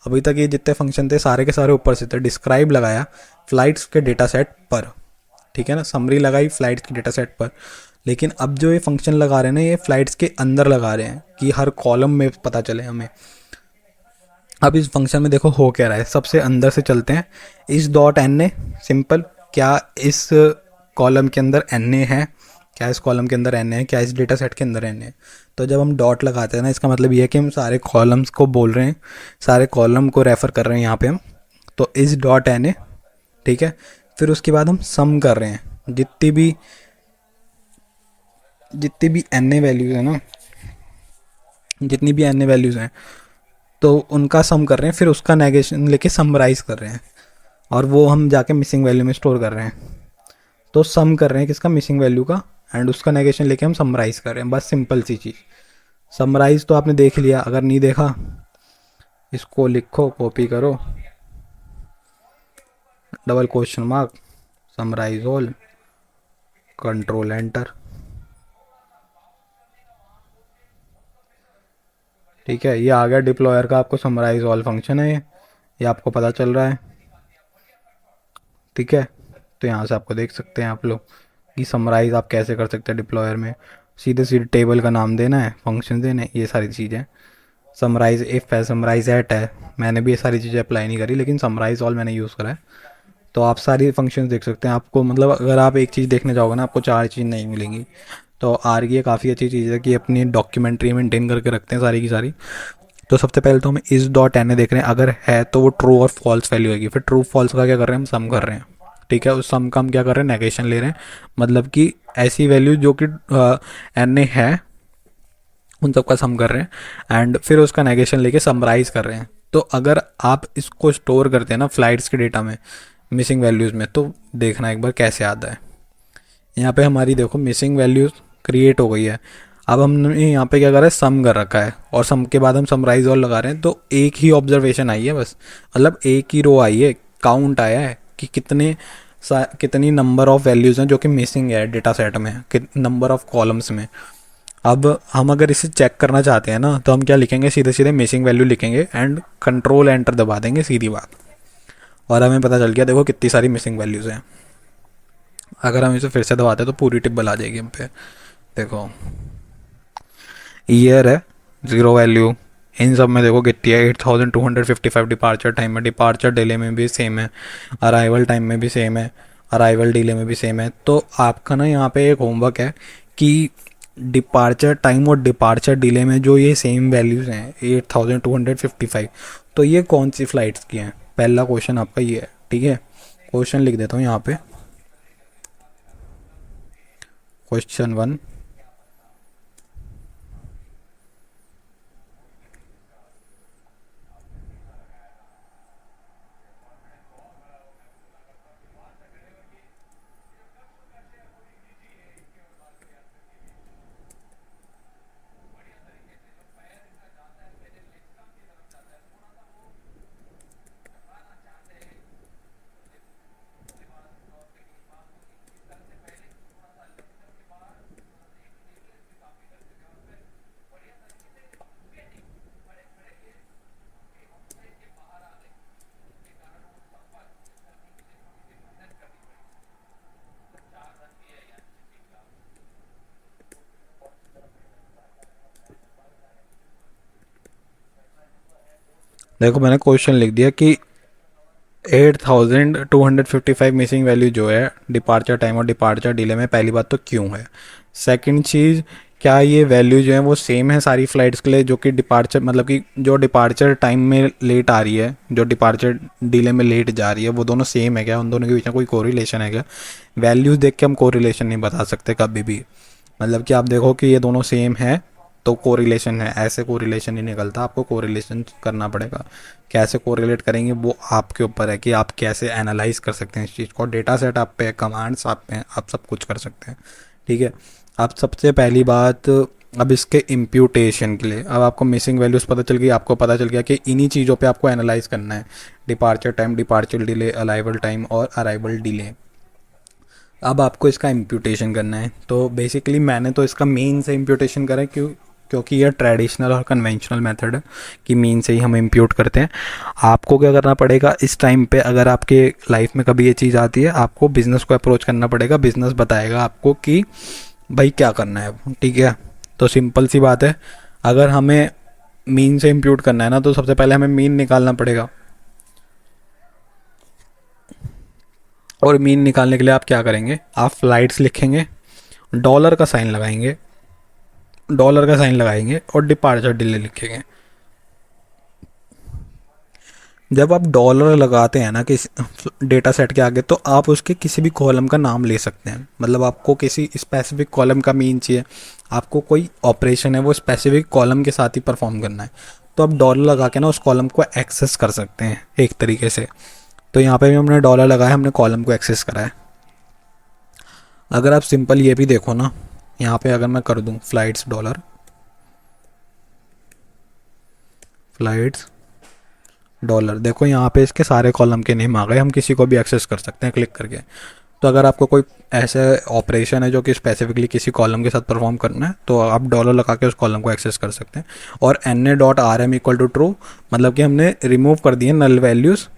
अभी तक ये जितने फंक्शन थे सारे के सारे ऊपर से थे। डिस्क्राइब लगाया फ्लाइट्स के डेटा सेट पर, ठीक है ना, समरी लगाई फ्लाइट्स के डेटा सेट पर। लेकिन अब जो ये फंक्शन लगा रहे हैं ना, ये फ्लाइट्स के अंदर लगा रहे हैं कि हर कॉलम में पता चले हमें। अब इस फंक्शन में देखो हो क्या रहा है, सबसे अंदर से चलते हैं। इस डॉट एन ए सिंपल, क्या इस कॉलम के अंदर एन ए है, क्या इस कॉलम के अंदर एन ए है, क्या इस डेटा सेट के अंदर एन ए है। तो जब हम डॉट लगाते हैं ना, इसका मतलब ये है कि हम सारे कॉलम्स को बोल रहे हैं, सारे कॉलम को रेफ़र कर रहे हैं यहाँ पे हम। तो इस डॉट एन ए, ठीक है। फिर उसके बाद हम सम कर रहे हैं जितनी भी एन ए वैल्यूज़ है ना, जितनी भी एन ए वैल्यूज़ हैं, तो उनका सम कर रहे हैं, फिर उसका नेगेशन लेके समराइज़ कर रहे हैं, और वो हम जाके मिसिंग वैल्यू में स्टोर कर रहे हैं। तो सम कर रहे हैं किसका, मिसिंग वैल्यू का, एंड उसका नेगेशन लेके हम समराइज़ कर रहे हैं। बस सिंपल सी चीज़। समराइज़ तो आपने देख लिया, अगर नहीं देखा इसको लिखो, कॉपी करो, double question mark, summarise all, control enter. ठीक है, ये आ गया डिप्लॉयर का आपको समराइज ऑल फंक्शन है ये आपको पता चल रहा है। ठीक है, तो यहाँ से आपको देख सकते हैं आप लोग कि समराइज़ आप कैसे कर सकते हैं डिप्लॉयर में। सीधे सीधे टेबल का नाम देना है, फंक्शन देना है, ये सारी चीज़ें। समराइज़ इफ़ है, समराइज़ एट है। मैंने भी ये सारी चीज़ें अप्लाई नहीं करी, लेकिन समराइज़ ऑल मैंने यूज़ करा है। तो आप सारी फंक्शंस देख सकते हैं। आपको मतलब अगर आप एक चीज़ देखने जाओगे ना, आपको चार चीज़ नहीं मिलेंगी। तो आर की ये काफ़ी अच्छी चीज़ है कि अपनी डॉक्यूमेंट्री मेंटेन करके रखते हैं सारी की सारी। तो सबसे पहले तो हम इस डॉट एन ए देख रहे हैं, अगर है तो वो ट्रू और फॉल्स वैल्यू होगी। फिर ट्रू फॉल्स का क्या कर रहे हैं, हम सम कर रहे हैं। ठीक है, उस सम का हम क्या कर रहे हैं, नेगेशन ले रहे हैं। मतलब कि ऐसी वैल्यू जो कि एन ए है उन सब का सम कर रहे हैं, एंड फिर उसका नेगेशन लेके समराइज कर रहे हैं। तो अगर आप इसको स्टोर करते हैं ना फ्लाइट्स के डेटा में, मिसिंग वैल्यूज़ में, तो देखना एक बार कैसे आता है। यहाँ पे हमारी देखो मिसिंग वैल्यूज़ क्रिएट हो गई है। अब हमने यहाँ पे क्या करा है, सम कर रखा है, और सम के बाद हम समराइज और लगा रहे हैं। तो एक ही ऑब्जर्वेशन आई है बस, मतलब एक ही रो आई है, काउंट आया है कि कितनी नंबर ऑफ वैल्यूज़ हैं जो कि मिसिंग है डेटा सेट में, नंबर ऑफ कॉलम्स में। अब हम अगर इसे चेक करना चाहते हैं ना, तो हम क्या लिखेंगे, सीधे सीधे मिसिंग वैल्यू लिखेंगे एंड कंट्रोल एंटर दबा देंगे, सीधी बात। और हमें पता चल गया देखो कितनी सारी मिसिंग वैल्यूज़ हैं। अगर हम इसे फिर से दबाते हैं तो पूरी टिप आ जाएगी हम पे। देखो ईयर है, ज़ीरो वैल्यू। इन सब में देखो कितनी है, 8255 डिपार्चर टाइम है, डिपार्चर डिले में भी सेम है, अराइवल टाइम में भी सेम है, अराइवल डिले में भी सेम है। तो आपका ना यहाँ पे एक होमवर्क है कि डिपार्चर टाइम और डिपार्चर डिले में जो ये सेम वैल्यूज़ हैं 8255, तो ये कौन सी फ़्लाइट्स की हैं? पहला क्वेश्चन आपका ये है, ठीक है। क्वेश्चन लिख देता हूँ यहाँ पे, क्वेश्चन 1। देखो मैंने क्वेश्चन लिख दिया कि 8255 मिसिंग वैल्यू जो है डिपार्चर टाइम और डिपार्चर डिले में, पहली बात तो क्यों है। सेकंड चीज़, क्या ये वैल्यू जो है वो सेम है सारी फ्लाइट्स के लिए, जो कि डिपार्चर मतलब कि जो डिपार्चर टाइम में लेट आ रही है, जो डिपार्चर डिले में लेट जा रही है, वो दोनों सेम है क्या? उन दोनों के बीच में कोई कोरिलेशन है क्या? वैल्यूज़ देख के हम कोरिलेशन नहीं बता सकते कभी भी। मतलब कि आप देखो कि ये दोनों सेम है तो कोरिलेशन है, ऐसे कोरिलेशन नहीं निकलता, आपको कोरिलेशन करना पड़ेगा। कैसे कोरिलेट करेंगे वो आपके ऊपर है कि आप कैसे एनालाइज कर सकते हैं इस चीज़ को। डेटा सेट आप पे, कमांड्स आप पे हैं, आप सब कुछ कर सकते हैं, ठीक है। अब सबसे पहली बात, अब इसके इम्प्यूटेशन के लिए, अब आपको मिसिंग वैल्यूज़ पता चल गई, आपको पता चल गया कि इन्हीं चीज़ों पे आपको एनालाइज करना है, departure time, departure delay, arrival time और अराइवल डिले। अब आपको इसका इम्प्यूटेशन करना है। तो बेसिकली मैंने तो इसका मीन से इम्प्यूटेशन करा है, क्योंकि यह ट्रेडिशनल और कन्वेंशनल मेथड है कि मीन से ही हम इम्प्यूट करते हैं। आपको क्या करना पड़ेगा इस टाइम पे, अगर आपके लाइफ में कभी ये चीज़ आती है, आपको बिज़नेस को अप्रोच करना पड़ेगा। बिज़नेस बताएगा आपको कि भाई क्या करना है, ठीक है। तो सिंपल सी बात है, अगर हमें मीन से इम्प्यूट करना है ना, तो सबसे पहले हमें मीन निकालना पड़ेगा। और मीन निकालने के लिए आप क्या करेंगे, आप फ्लाइट्स लिखेंगे, डॉलर का साइन लगाएंगे, और डिपार्चर डिले लिखेंगे। जब आप डॉलर लगाते हैं ना किसी डेटा सेट के आगे, तो आप उसके किसी भी कॉलम का नाम ले सकते हैं। मतलब आपको किसी स्पेसिफिक कॉलम का मीन चाहिए, आपको कोई ऑपरेशन है वो स्पेसिफिक कॉलम के साथ ही परफॉर्म करना है, तो आप डॉलर लगा के ना उस कॉलम को एक्सेस कर सकते हैं एक तरीके से। तो यहाँ पे भी हमने डॉलर लगाया, हमने कॉलम को एक्सेस करा है। अगर आप सिंपल ये भी देखो ना, यहाँ पे अगर मैं कर दूँ फ्लाइट्स डॉलर, फ्लाइट्स डॉलर, देखो यहाँ पे इसके सारे कॉलम के नेम आ गए, हम किसी को भी एक्सेस कर सकते हैं क्लिक करके। तो अगर आपको कोई ऐसे ऑपरेशन है जो कि स्पेसिफिकली किसी कॉलम के साथ परफॉर्म करना है, तो आप डॉलर लगा के उस कॉलम को एक्सेस कर सकते हैं। और N A dot R M equal to true, मतलब कि हमने रिमूव कर दिए null values,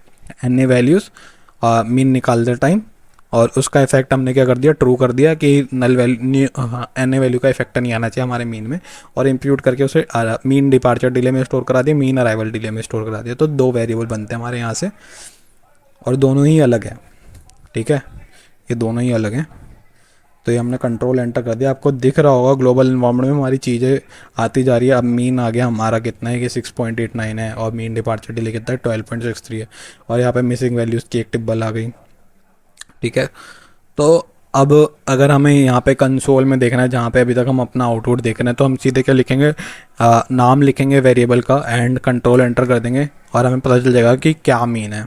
N A values, mean निकालते टाइम, और उसका इफेक्ट हमने क्या कर दिया, ट्रू कर दिया कि null value N A value का इफेक्ट नहीं आना चाहिए हमारे मीन में, और इम्प्यूट करके उसे मीन डिपार्चर डिले में स्टोर करा दिया, मीन अराइवल डिले में स्टोर करा दिया। तो दो वेरिएबल बनते हैं हमारे यहाँ से, और दोनों ही अलग है, ठीक है, ये दोनों ही अलग हैं। तो ये हमने कंट्रोल एंटर कर दिया, आपको दिख रहा होगा ग्लोबल इन्वायरमेंट में हमारी चीज़ें आती जा रही है। अब मीन आ गया हमारा कितना है कि 6.89 है, और मीन डिपार्चर डिले कितना है 12.63 है, और यहाँ पे मिसिंग वैल्यूज़ की एक टिब्बल आ गई, ठीक है। तो अब अगर हमें यहाँ पे कंसोल में देखना है, जहाँ पे अभी तक हम अपना आउटपुट देख रहे हैं, तो हम सीधे क्या लिखेंगे, नाम लिखेंगे वेरिएबल का एंड कंट्रोल एंटर कर देंगे, और हमें पता चल जाएगा कि क्या मीन है।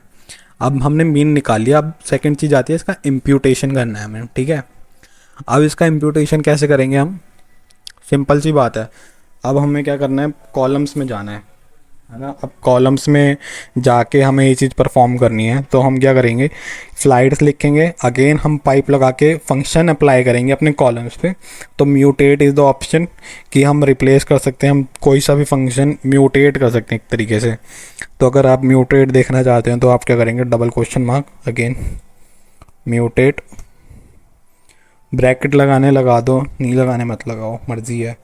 अब हमने मीन निकाल लिया, अब सेकंड चीज़ आती है इसका इम्प्यूटेशन करना है हमें, ठीक है। अब इसका इम्प्यूटेशन कैसे करेंगे हम, सिंपल सी बात है। अब हमें क्या करना है, कॉलम्स में जाना है ना। अब कॉलम्स में जाके हमें ये चीज़ परफॉर्म करनी है, तो हम क्या करेंगे, स्लाइड्स लिखेंगे, अगेन हम पाइप लगा के फंक्शन अप्लाई करेंगे अपने कॉलम्स पे। तो म्यूटेट इज़ द ऑप्शन, कि हम रिप्लेस कर सकते हैं, हम कोई सा भी फंक्शन म्यूटेट कर सकते हैं एक तरीके से। तो अगर आप म्यूटेट देखना चाहते हैं तो आप क्या करेंगे, double question mark, again mutate, bracket लगाने लगा दो, नहीं लगाने मत लगाओ, मर्जी है।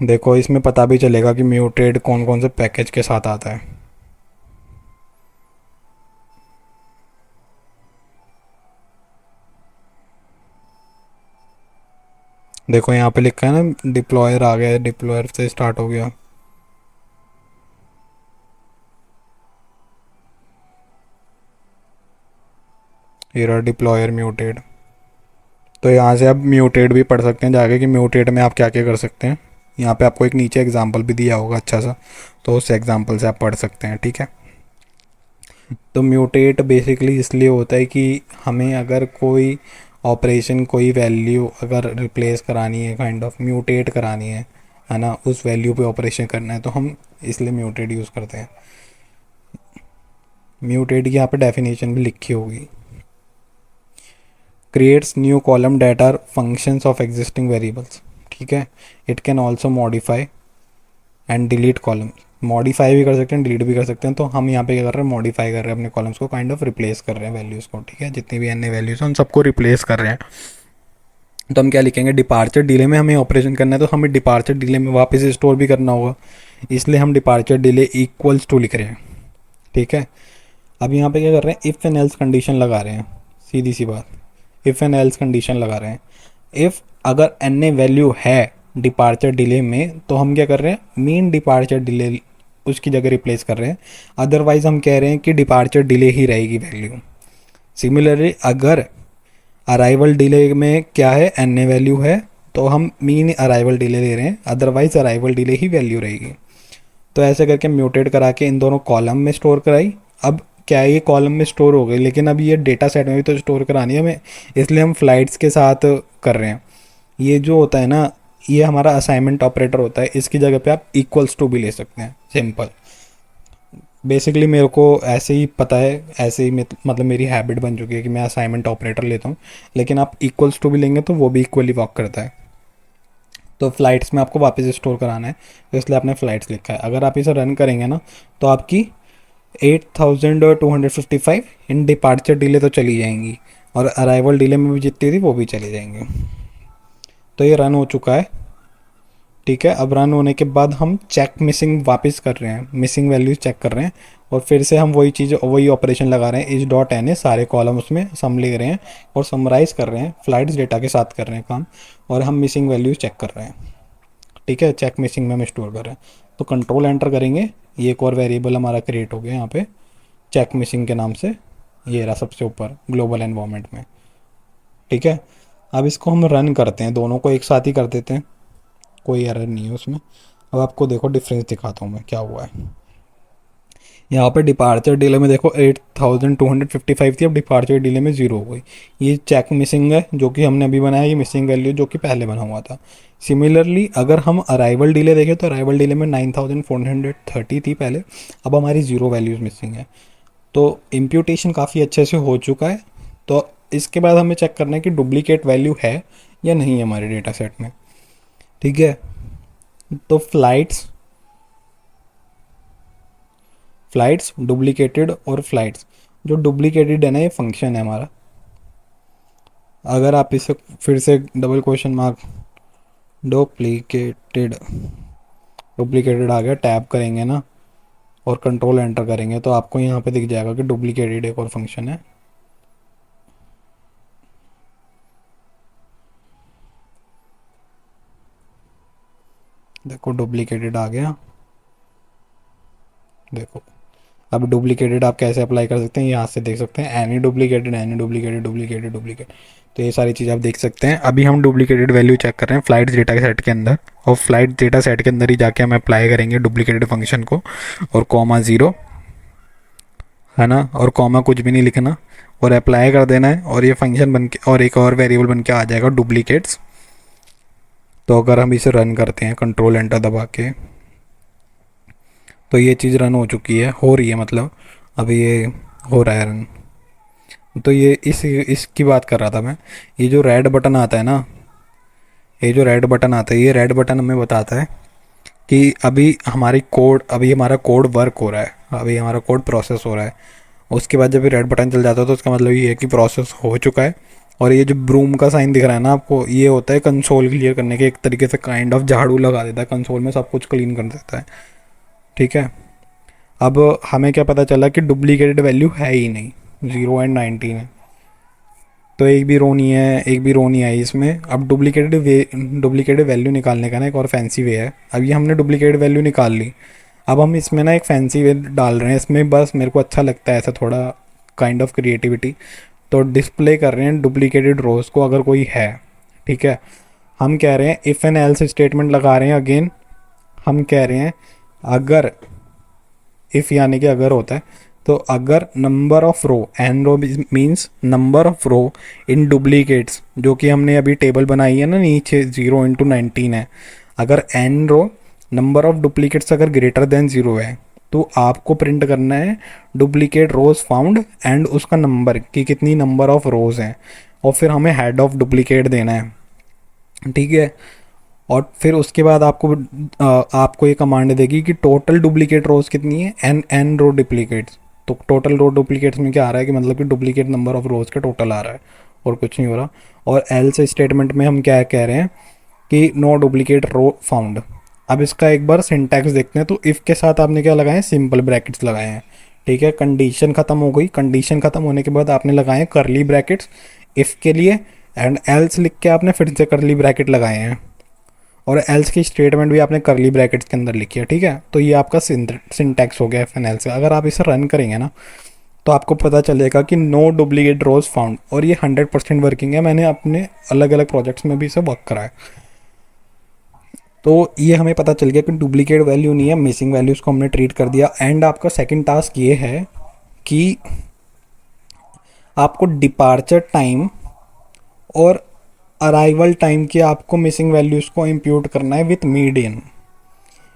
देखो इसमें पता भी चलेगा कि म्यूटेड कौन कौन से पैकेज के साथ आता है। देखो यहाँ पे लिखा है ना, डिप्लॉयर आ गया है, डिप्लॉयर से स्टार्ट हो गया। ये रहा डिप्लॉयर म्यूटेड। तो यहाँ से आप म्यूटेड भी पढ़ सकते हैं जाके कि म्यूटेड में आप क्या क्या कर सकते हैं। यहाँ पे आपको एक नीचे एग्जांपल भी दिया होगा अच्छा सा, तो उस एग्जांपल से आप पढ़ सकते हैं, ठीक है। तो म्यूटेट बेसिकली इसलिए होता है कि हमें अगर कोई ऑपरेशन, कोई वैल्यू अगर रिप्लेस करानी है, काइंड ऑफ म्यूटेट करानी है ना, उस वैल्यू पे ऑपरेशन करना है, तो हम इसलिए म्यूटेट यूज़ करते हैं। म्यूटेट की यहाँ पे डेफिनेशन भी लिखी होगी। Creates new column that are functions of existing variables, ठीक है। It can also modify and delete column. Modify भी कर सकते हैं, डिलीट भी कर सकते हैं। तो हम यहाँ पे क्या कर रहे हैं, मॉडिफाई कर रहे हैं अपने कॉलम्स को, काइंड ऑफ रिप्लेस कर रहे हैं वैल्यूज़ को, ठीक है। जितनी भी अन्य वैल्यूज़ हैं उन सबको रिप्लेस कर रहे हैं। तो हम क्या लिखेंगे, डिपार्चर डिले में हमें ऑपरेशन करना है, तो हमें डिपार्चर डिले में वापस स्टोर भी करना होगा, इसलिए हम डिपार्चर डिले इक्वल्स टू लिख रहे हैं, ठीक है। अब यहाँ पे क्या कर रहे हैं, इफ़ एंड एल्स कंडीशन लगा रहे हैं, सीधी सी बात, इफ़ एंड एल्स कंडीशन लगा रहे हैं। इफ़ अगर एन ए वैल्यू है डिपार्चर डिले में, तो हम क्या कर रहे हैं, मीन डिपार्चर डिले उसकी जगह रिप्लेस कर रहे हैं। अदरवाइज हम कह रहे हैं कि डिपार्चर डिले ही रहेगी वैल्यू। सिमिलरली अगर अराइवल डिले में क्या है, एन ए वैल्यू है, तो हम मीन अराइवल डिले ले रहे हैं, अदरवाइज अराइवल डिले ही वैल्यू रहेगी। तो ऐसे करके म्यूटेट करा के इन दोनों कॉलम में स्टोर कराई। अब क्या है, ये कॉलम में स्टोर हो गई, लेकिन अब ये डेटा सेट में भी तो स्टोर करानी है हमें, इसलिए हम फ्लाइट्स के साथ कर रहे हैं। ये जो होता है ना, ये हमारा असाइनमेंट ऑपरेटर होता है, इसकी जगह पे आप इक्वल्स टू भी ले सकते हैं, सिंपल। बेसिकली मेरे को ऐसे ही पता है, ऐसे ही मतलब मेरी हैबिट बन चुकी है कि मैं असाइनमेंट ऑपरेटर लेता हूँ, लेकिन आप इक्वल्स टू भी लेंगे तो वो भी इक्वली वर्क करता है। तो फ्लाइट्स में आपको वापस स्टोर कराना है, तो इसलिए आपने फ्लाइट्स लिखा है। अगर आप इसे रन करेंगे ना, तो आपकी 8255 इन डिपार्चर डिले तो चली जाएंगी, और अराइवल डिले में भी जितनी थी वो भी चली जाएंगी। तो ये रन हो चुका है, ठीक है। अब रन होने के बाद हम चेक मिसिंग वापस कर रहे हैं, मिसिंग वैल्यूज चेक कर रहे हैं, और फिर से हम वही चीज़, वही ऑपरेशन लगा रहे हैं, इस डॉट एन ए सारे कॉलम उसमें सम ले रहे हैं और समराइज कर रहे हैं, फ्लाइट्स डेटा के साथ कर रहे हैं काम, और हम मिसिंग वैल्यूज चेक कर रहे हैं, ठीक है। चेक मिसिंग में हम स्टोर कर रहे हैं, तो कंट्रोल एंटर करेंगे, ये एक और वेरिएबल हमारा क्रिएट हो गया यहाँ पे चेक मिसिंग के नाम से, ये रहा सबसे ऊपर ग्लोबल एनवायरनमेंट में, ठीक है। अब इसको हम रन करते हैं, दोनों को एक साथ ही कर देते हैं, कोई एरर नहीं है उसमें। अब आपको देखो डिफरेंस दिखाता हूँ मैं क्या हुआ है। यहाँ पे डिपार्चर डिले में देखो 8255 थी, अब डिपार्चर डिले में 0 हो गई। ये चेक मिसिंग है जो कि हमने अभी बनाया, ये मिसिंग वैल्यू जो कि पहले बना हुआ था। सिमिलरली अगर हम अराइवल डिले देखें, तो अराइवल डिले में 9430 थी पहले, अब हमारी 0 वैल्यूज़ मिसिंग है। तो इम्प्यूटेशन काफ़ी अच्छे से हो चुका है। तो इसके बाद हमें चेक करना है कि डुप्लीकेट वैल्यू है या नहीं है हमारे डेटा सेट में, ठीक है। तो फ्लाइट्स डुप्लीकेटेड और फ्लाइट्स, जो डुप्लीकेटेड है ना, ये फंक्शन है हमारा। अगर आप इसे फिर से double question mark, duplicated, duplicated आ गया, टैब करेंगे ना और कंट्रोल एंटर करेंगे, तो आपको यहाँ पे दिख जाएगा कि डुप्लीकेटेड एक और फंक्शन है। देखो डुप्लीकेटेड आ गया, देखो। अब डुप्लीकेटेड आप कैसे अप्लाई कर सकते हैं, यहाँ से देख सकते हैं, any duplicated, any duplicated, duplicated, duplicate. तो ये सारी चीज़ आप देख सकते हैं। अभी हम डुप्लीकेटेड वैल्यू चेक कर रहे हैं फ्लाइट डेटा सेट के अंदर, और फ्लाइट डेटा सेट के अंदर ही जाके हम अप्लाई करेंगे डुप्लीकेटेड फंक्शन को, और कॉमा 0 है ना, और कॉमा कुछ भी नहीं लिखना, और अप्लाई कर देना है, और ये फंक्शन बन के और एक और वेरिएबल बन के आ जाएगा डुप्लीकेट्स। तो अगर हम इसे रन करते हैं कंट्रोल एंटर दबा के, तो ये चीज़ रन हो चुकी है, हो रही है मतलब, अभी ये हो रहा है रन। तो ये इसकी बात कर रहा था मैं। ये जो रेड बटन आता है ना, ये जो रेड बटन आता है, ये रेड बटन हमें बताता है कि अभी हमारा कोड वर्क हो रहा है, अभी हमारा कोड प्रोसेस हो रहा है। उसके बाद जब ये रेड बटन चल जाता है, तो उसका मतलब ये है कि प्रोसेस हो चुका है। और ये जो ब्रूम का साइन दिख रहा है ना आपको, ये होता है कंसोल क्लियर करने के, एक तरीके से काइंड ऑफ झाड़ू लगा देता है कंसोल में, सब कुछ क्लीन कर देता है, ठीक है। अब हमें क्या पता चला कि डुप्लीकेटेड वैल्यू है ही नहीं, 0 एंड 19 है। तो एक भी रो नहीं है, एक भी रो नहीं आई इसमें। अब डुप्लीकेटेड वैल्यू निकालने का ना एक और फैंसी वे है। अब ये हमने डुप्लीकेटेड वैल्यू निकाल ली। अब हम इसमें ना एक फैंसी वे डाल रहे हैं इसमें, बस मेरे को अच्छा लगता है ऐसा थोड़ा काइंड ऑफ क्रिएटिविटी। तो डिस्प्ले कर रहे हैं डुप्लीकेटेड रोज को अगर कोई है, ठीक है। हम कह रहे हैं इफ़ एन एल्स स्टेटमेंट लगा रहे हैं अगेन। हम कह रहे हैं अगर, इफ़ यानी कि अगर होता है, तो अगर number of row, N row means number of row in duplicates, जो कि हमने अभी टेबल बनाई है ना नीचे 0 × 19 है। अगर N row number of duplicates अगर ग्रेटर देन 0 है, तो आपको प्रिंट करना है डुप्लीकेट रोज फाउंड एंड उसका नंबर कि कितनी नंबर ऑफ रोज हैं, और फिर हमें हेड ऑफ डुप्लीकेट देना है, ठीक है। और फिर उसके बाद आपको ये कमांड देगी कि टोटल डुप्लीकेट रोज कितनी है, एन रो डुप्लीकेट्स। तो टोटल रो डुप्लीकेट्स में क्या आ रहा है कि मतलब कि डुप्लीकेट नंबर ऑफ रोज का टोटल आ रहा है, और कुछ नहीं हो रहा। और एल्स स्टेटमेंट में हम क्या कह रहे हैं कि नो डुप्लीकेट रो फाउंड। अब इसका एक बार सिंटैक्स देखते हैं। तो इफ़ के साथ आपने क्या लगाए हैं, सिंपल ब्रैकेट्स लगाए हैं, ठीक है। कंडीशन ख़त्म हो गई, कंडीशन ख़त्म होने के बाद आपने लगाए हैं करली ब्रैकेट्स इफ़ के लिए, एंड एल्स लिख के आपने फिर से करली ब्रैकेट लगाए हैं, और एल्स की स्टेटमेंट भी आपने करली ब्रैकेट्स के अंदर लिखी है, ठीक है। तो ये आपका सिंटैक्स हो गया एफ एन एल से। अगर आप इसे रन करेंगे ना, तो आपको पता चलेगा कि नो डुप्लीकेट रोज फाउंड, और ये 100% वर्किंग है। मैंने अपने अलग अलग प्रोजेक्ट्स में भी इसे वर्क करा है। तो ये हमें पता चल गया कि डुप्लीकेट वैल्यू नहीं है, मिसिंग वैल्यूज़ को हमने ट्रीट कर दिया। एंड आपका सेकंड टास्क ये है कि आपको डिपार्चर टाइम और अराइवल टाइम की आपको मिसिंग वैल्यूज़ को इम्प्यूट करना है विथ मीडियन।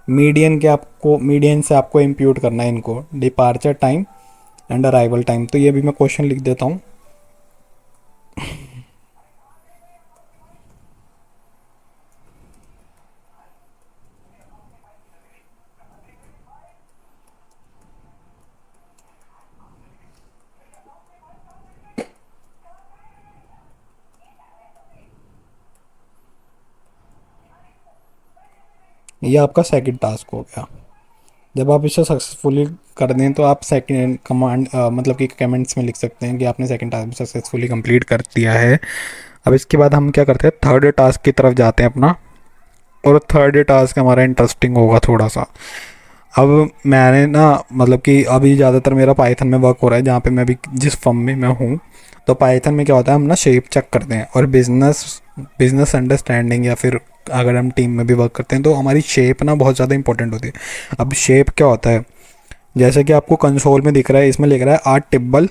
मीडियन से आपको इम्प्यूट करना है इनको, departure time and arrival time. तो ये भी मैं क्वेश्चन लिख देता हूँ। ये आपका सेकंड टास्क हो गया। जब आप इसे सक्सेसफुली कर दें तो आप सेकंड कमांड मतलब कि कमेंट्स में लिख सकते हैं कि आपने सेकंड टास्क सक्सेसफुली कंप्लीट कर दिया है। अब इसके बाद हम क्या करते हैं, थर्ड टास्क की तरफ जाते हैं अपना। और थर्ड टास्क हमारा इंटरेस्टिंग होगा थोड़ा सा। अब मैंने ना मतलब कि अभी ज़्यादातर मेरा पाइथन में वर्क हो रहा है, जहाँ पे मैं भी जिस फर्म में मैं हूँ। तो पाइथन में क्या होता है, हम ना शेप चेक करते हैं, और बिजनेस अंडरस्टैंडिंग या फिर अगर हम टीम में भी वर्क करते हैं तो हमारी शेप ना बहुत ज़्यादा इंपॉर्टेंट होती है। अब शेप क्या होता है, जैसे कि आपको कंसोल में दिख रहा है, इसमें लिख रहा है आर टिब्बल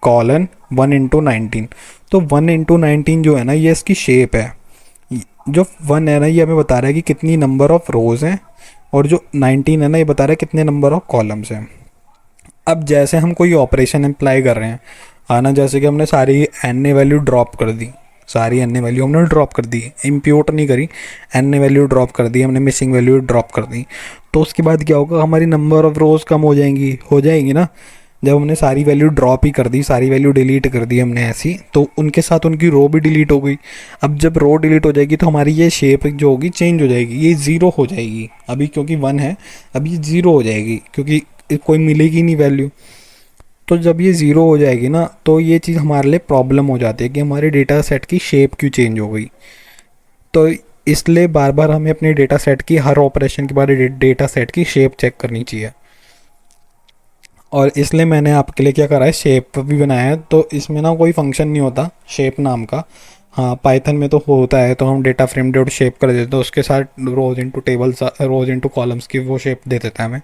कॉलन 1 × 19। तो 1 × 19 जो है ना, ये इसकी शेप है। जो 1 है ना, ये हमें बता रहा है कि कितनी नंबर ऑफ रोज हैं, और जो 19 है ना, ये बता रहा है कितने नंबर ऑफ कॉलम्स हैं। अब जैसे हम कोई ऑपरेशन अप्लाई कर रहे हैं आना, जैसे कि हमने सारी एन ए वैल्यू ड्रॉप कर दी, सारी एन ए वैल्यू हमने ड्रॉप कर दी, इम्प्यूट नहीं करी, एन ए वैल्यू ड्रॉप कर दी हमने, मिसिंग वैल्यू ड्रॉप कर दी। तो उसके बाद क्या होगा, हमारी नंबर ऑफ रोज कम हो जाएंगी ना। जब हमने सारी वैल्यू ड्रॉप ही कर दी, सारी वैल्यू डिलीट कर दी हमने ऐसी, तो उनके साथ उनकी रो भी डिलीट हो गई। अब जब रो डिलीट हो जाएगी तो हमारी ये शेप जो होगी चेंज हो जाएगी, ये ज़ीरो हो जाएगी। अभी क्योंकि 1 है, अब ये ज़ीरो हो जाएगी क्योंकि कोई मिलेगी नहीं वैल्यू। तो जब ये ज़ीरो हो जाएगी ना, तो ये चीज़ हमारे लिए प्रॉब्लम हो जाती है कि हमारे डेटा सेट की शेप क्यों चेंज हो गई। तो इसलिए बार बार हमें अपने डेटा सेट की, हर ऑपरेशन के बाद डेटा सेट की शेप चेक करनी चाहिए। और इसलिए मैंने आपके लिए क्या करा है, शेप भी बनाया है। तो इसमें ना कोई फंक्शन नहीं होता शेप नाम का। हाँ, पाइथन में तो होता है, तो हम डेटा फ्रेम डॉट शेप कर देते हैं, तो उसके साथ रोज इनटू टेबल्स, रोज इनटू कॉलम्स की वो शेप दे देता है हमें।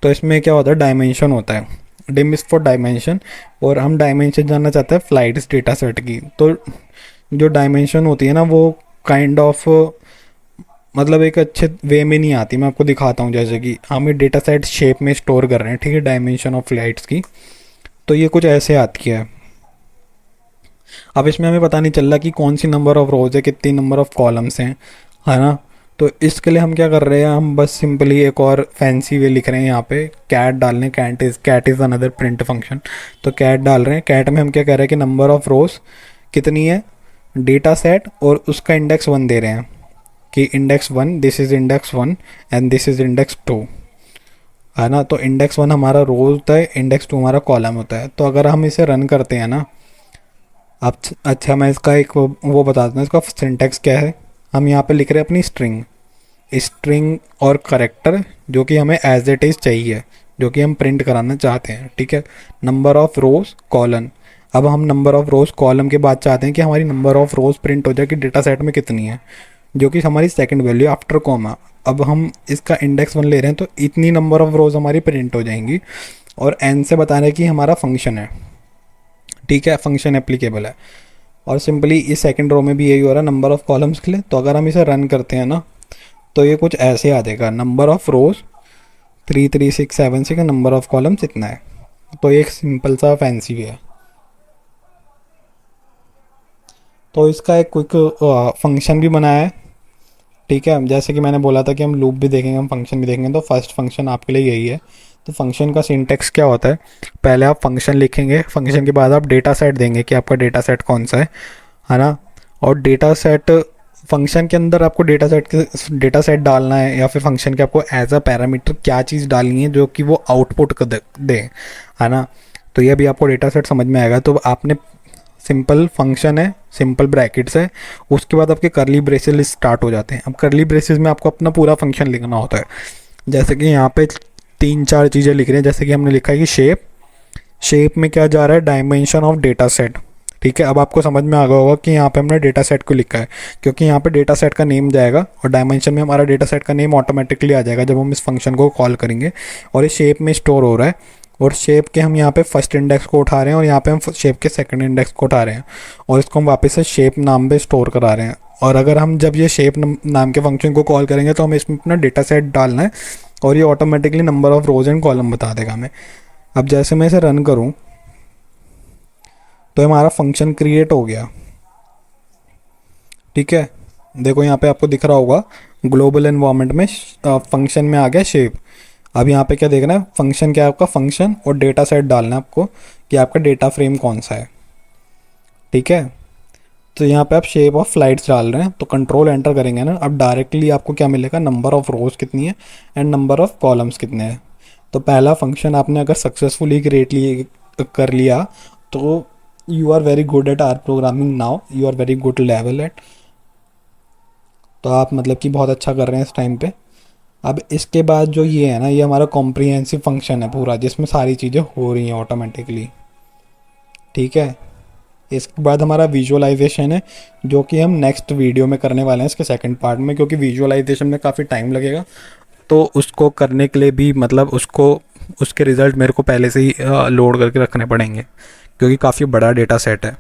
तो इसमें क्या होता है, डायमेंशन होता है, डिम इज फॉर डायमेंशन। और हम डायमेंशन जानना चाहते हैं फ्लाइट्स डेटा सेट की। तो जो डायमेंशन होती है ना, वो काइंड ऑफ मतलब एक अच्छे वे में नहीं आती। मैं आपको दिखाता हूँ, जैसे कि हम ये डेटा सेट शेप में स्टोर कर रहे हैं, ठीक है, डायमेंशन ऑफ फ्लाइट्स की। तो ये कुछ ऐसे आती है। अब इसमें हमें पता नहीं चल रहा कि कौन सी नंबर ऑफ रोज है, कितनी नंबर ऑफ कॉलम्स हैं, है ना। तो इसके लिए हम क्या कर रहे हैं, हम बस सिंपली एक और फैंसी वे लिख रहे हैं यहाँ पे, कैट डालने, cat is another print function. तो कैट डाल रहे हैं, कैट में हम क्या कह रहे हैं कि नंबर ऑफ रोज कितनी है, डेटा सेट, और उसका इंडेक्स 1 दे रहे हैं कि index 1, this is index 1 and this is index 2, है ना। तो इंडेक्स 1 हमारा रो होता है, इंडेक्स 2 हमारा कॉलम होता है। तो अगर हम इसे रन करते हैं ना, अब अच्छा, मैं इसका एक वो बता दूँ, इसका सिंटैक्स क्या है। हम यहाँ पे लिख रहे हैं अपनी स्ट्रिंग और करेक्टर, जो कि हमें एज इट इज़ चाहिए, जो कि हम प्रिंट कराना चाहते हैं, ठीक है। Number of rows colon. अब हम नंबर ऑफ़ रोज़ कॉलम के बाद चाहते हैं कि हमारी नंबर ऑफ़ रोज़ प्रिंट हो जाए कि डेटा सेट में कितनी है, जो कि हमारी सेकंड वैल्यू आफ्टर कॉमा। अब हम इसका इंडेक्स 1 ले रहे हैं तो इतनी नंबर ऑफ़ रोज़ हमारी प्रिंट हो जाएंगी, और एन से बता रहे हैं कि हमारा फंक्शन है, ठीक है, फंक्शन एप्लीकेबल है। और सिंपली इस सेकंड रो में भी यही हो रहा है नंबर ऑफ़ कॉलम्स के लिए। तो अगर हम इसे रन करते हैं ना, तो ये कुछ ऐसे आ जाएगा, number of rows 33676, number of columns इतना है। तो ये एक सिंपल सा फैंसी वे है। तो इसका एक क्विक फंक्शन भी बनाया है, ठीक है। जैसे कि मैंने बोला था कि हम लूप भी देखेंगे, हम फंक्शन भी देखेंगे, तो फर्स्ट फंक्शन आपके लिए यही है। तो फंक्शन का सिंटेक्स क्या होता है, पहले आप फंक्शन लिखेंगे, फंक्शन के बाद आप डेटा सेट देंगे कि आपका डेटा सेट कौन सा है ना। और डेटा सेट, फंक्शन के अंदर आपको डेटा सेट डालना है, या फिर फंक्शन के आपको एज अ पैरामीटर क्या चीज़ डालनी है जो कि वो आउटपुट कर दे, है ना। तो ये भी आपको डेटा सेट समझ में आएगा। तो आपने सिंपल फंक्शन है, सिंपल ब्रैकेट्स है, उसके बाद आपके करली ब्रेसेस स्टार्ट हो जाते हैं। अब करली ब्रेसेस में आपको अपना पूरा फंक्शन लिखना होता है। जैसे कि यहाँ पे 3-4 चीज़ें लिख रहे हैं। जैसे कि हमने लिखा है कि शेप में क्या जा रहा है, डायमेंशन ऑफ डेटा सेट, ठीक है। अब आपको समझ में आ गया होगा कि यहाँ पे हमने डेटा सेट को लिखा है, क्योंकि यहाँ पे डेटा सेट का नेम जाएगा और डायमेंशन में हमारा डेटा सेट का नेम ऑटोमेटिकली आ जाएगा जब हम इस फंक्शन को कॉल करेंगे। और ये शेप में स्टोर हो रहा है, और शेप के हम यहाँ पे फर्स्ट इंडेक्स को उठा रहे हैं, और यहाँ पे हम शेप के सेकंड इंडेक्स को उठा रहे हैं, और इसको हम वापस से शेप नाम पे स्टोर करा रहे हैं। और अगर हम जब ये शेप नाम के फंक्शन को कॉल करेंगे तो हमें इसमें अपना डेटा सेट डालना है, और ये automatically number of rose and column बता देगा हमें। अब जैसे मैं इसे रन करूँ तो हमारा फंक्शन क्रिएट हो गया, ठीक है। देखो यहाँ पे आपको दिख रहा होगा ग्लोबल एनवायरनमेंट में फंक्शन में आ गया शेप। अब यहाँ पे क्या देखना है, फंक्शन क्या है आपका, फंक्शन और डेटा सेट डालना है आपको कि आपका डेटा फ्रेम कौन सा है, ठीक है। तो यहाँ पे आप शेप ऑफ फ्लाइट्स डाल रहे हैं, तो कंट्रोल एंटर करेंगे ना, अब डायरेक्टली आपको क्या मिलेगा, नंबर ऑफ रोज कितनी है एंड नंबर ऑफ कॉलम्स कितने हैं। तो पहला फंक्शन आपने अगर सक्सेसफुली कर लिया, तो you are very good at R programming now, you are very good level at. तो आप मतलब कि बहुत अच्छा कर रहे हैं इस टाइम पे। अब इसके बाद जो ये है ना, ये हमारा कॉम्प्रिहेंसिव फंक्शन है पूरा, जिसमें सारी चीज़ें हो रही हैं ऑटोमेटिकली, ठीक है। इसके बाद हमारा विजुअलाइजेशन है, जो कि हम नेक्स्ट वीडियो में करने वाले हैं इसके सेकंड पार्ट में, क्योंकि विजुअलाइजेशन में काफ़ी टाइम लगेगा। तो उसको करने के लिए भी मतलब उसको, उसके रिज़ल्ट मेरे को पहले से ही लोड करके रखने पड़ेंगे, क्योंकि काफ़ी बड़ा डेटा सेट है।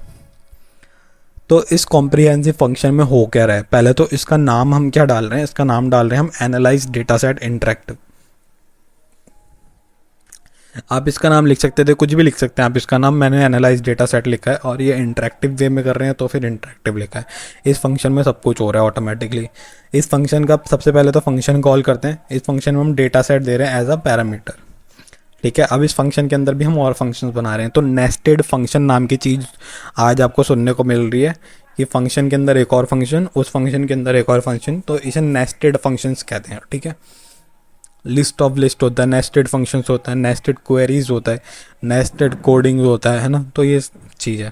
तो इस कॉम्प्रिहेंसिव फंक्शन में हो क्या रहा है, पहले तो इसका नाम हम क्या डाल रहे हैं, इसका नाम डाल रहे हैं हम एनालाइज डेटा सेट इंटरेक्टिव। आप इसका नाम लिख सकते थे, कुछ भी लिख सकते हैं आप इसका नाम, मैंने एनालाइज डेटा सेट लिखा है, और ये इंटरेक्टिव वे में कर रहे हैं तो फिर इंटरेक्टिव लिखा है। इस फंक्शन में सब कुछ हो रहा है ऑटोमेटिकली। इस फंक्शन का सबसे पहले तो फंक्शन कॉल करते हैं, इस फंक्शन में हम डेटा सेट दे रहे हैं एज अ पैरामीटर, ठीक है। अब इस फंक्शन के अंदर भी हम और फंक्शंस बना रहे हैं। तो नेस्टेड फंक्शन नाम की चीज़ आज आपको सुनने को मिल रही है कि फंक्शन के अंदर एक और फंक्शन, उस फंक्शन के अंदर एक और फंक्शन, तो इसे नेस्टेड फंक्शंस कहते हैं, ठीक है। लिस्ट ऑफ लिस्ट होता है, नेस्टेड फंक्शंस होता है, नेस्टेड क्वेरीज होता है, नेस्टेड कोडिंग होता है ना। तो ये चीज़ है।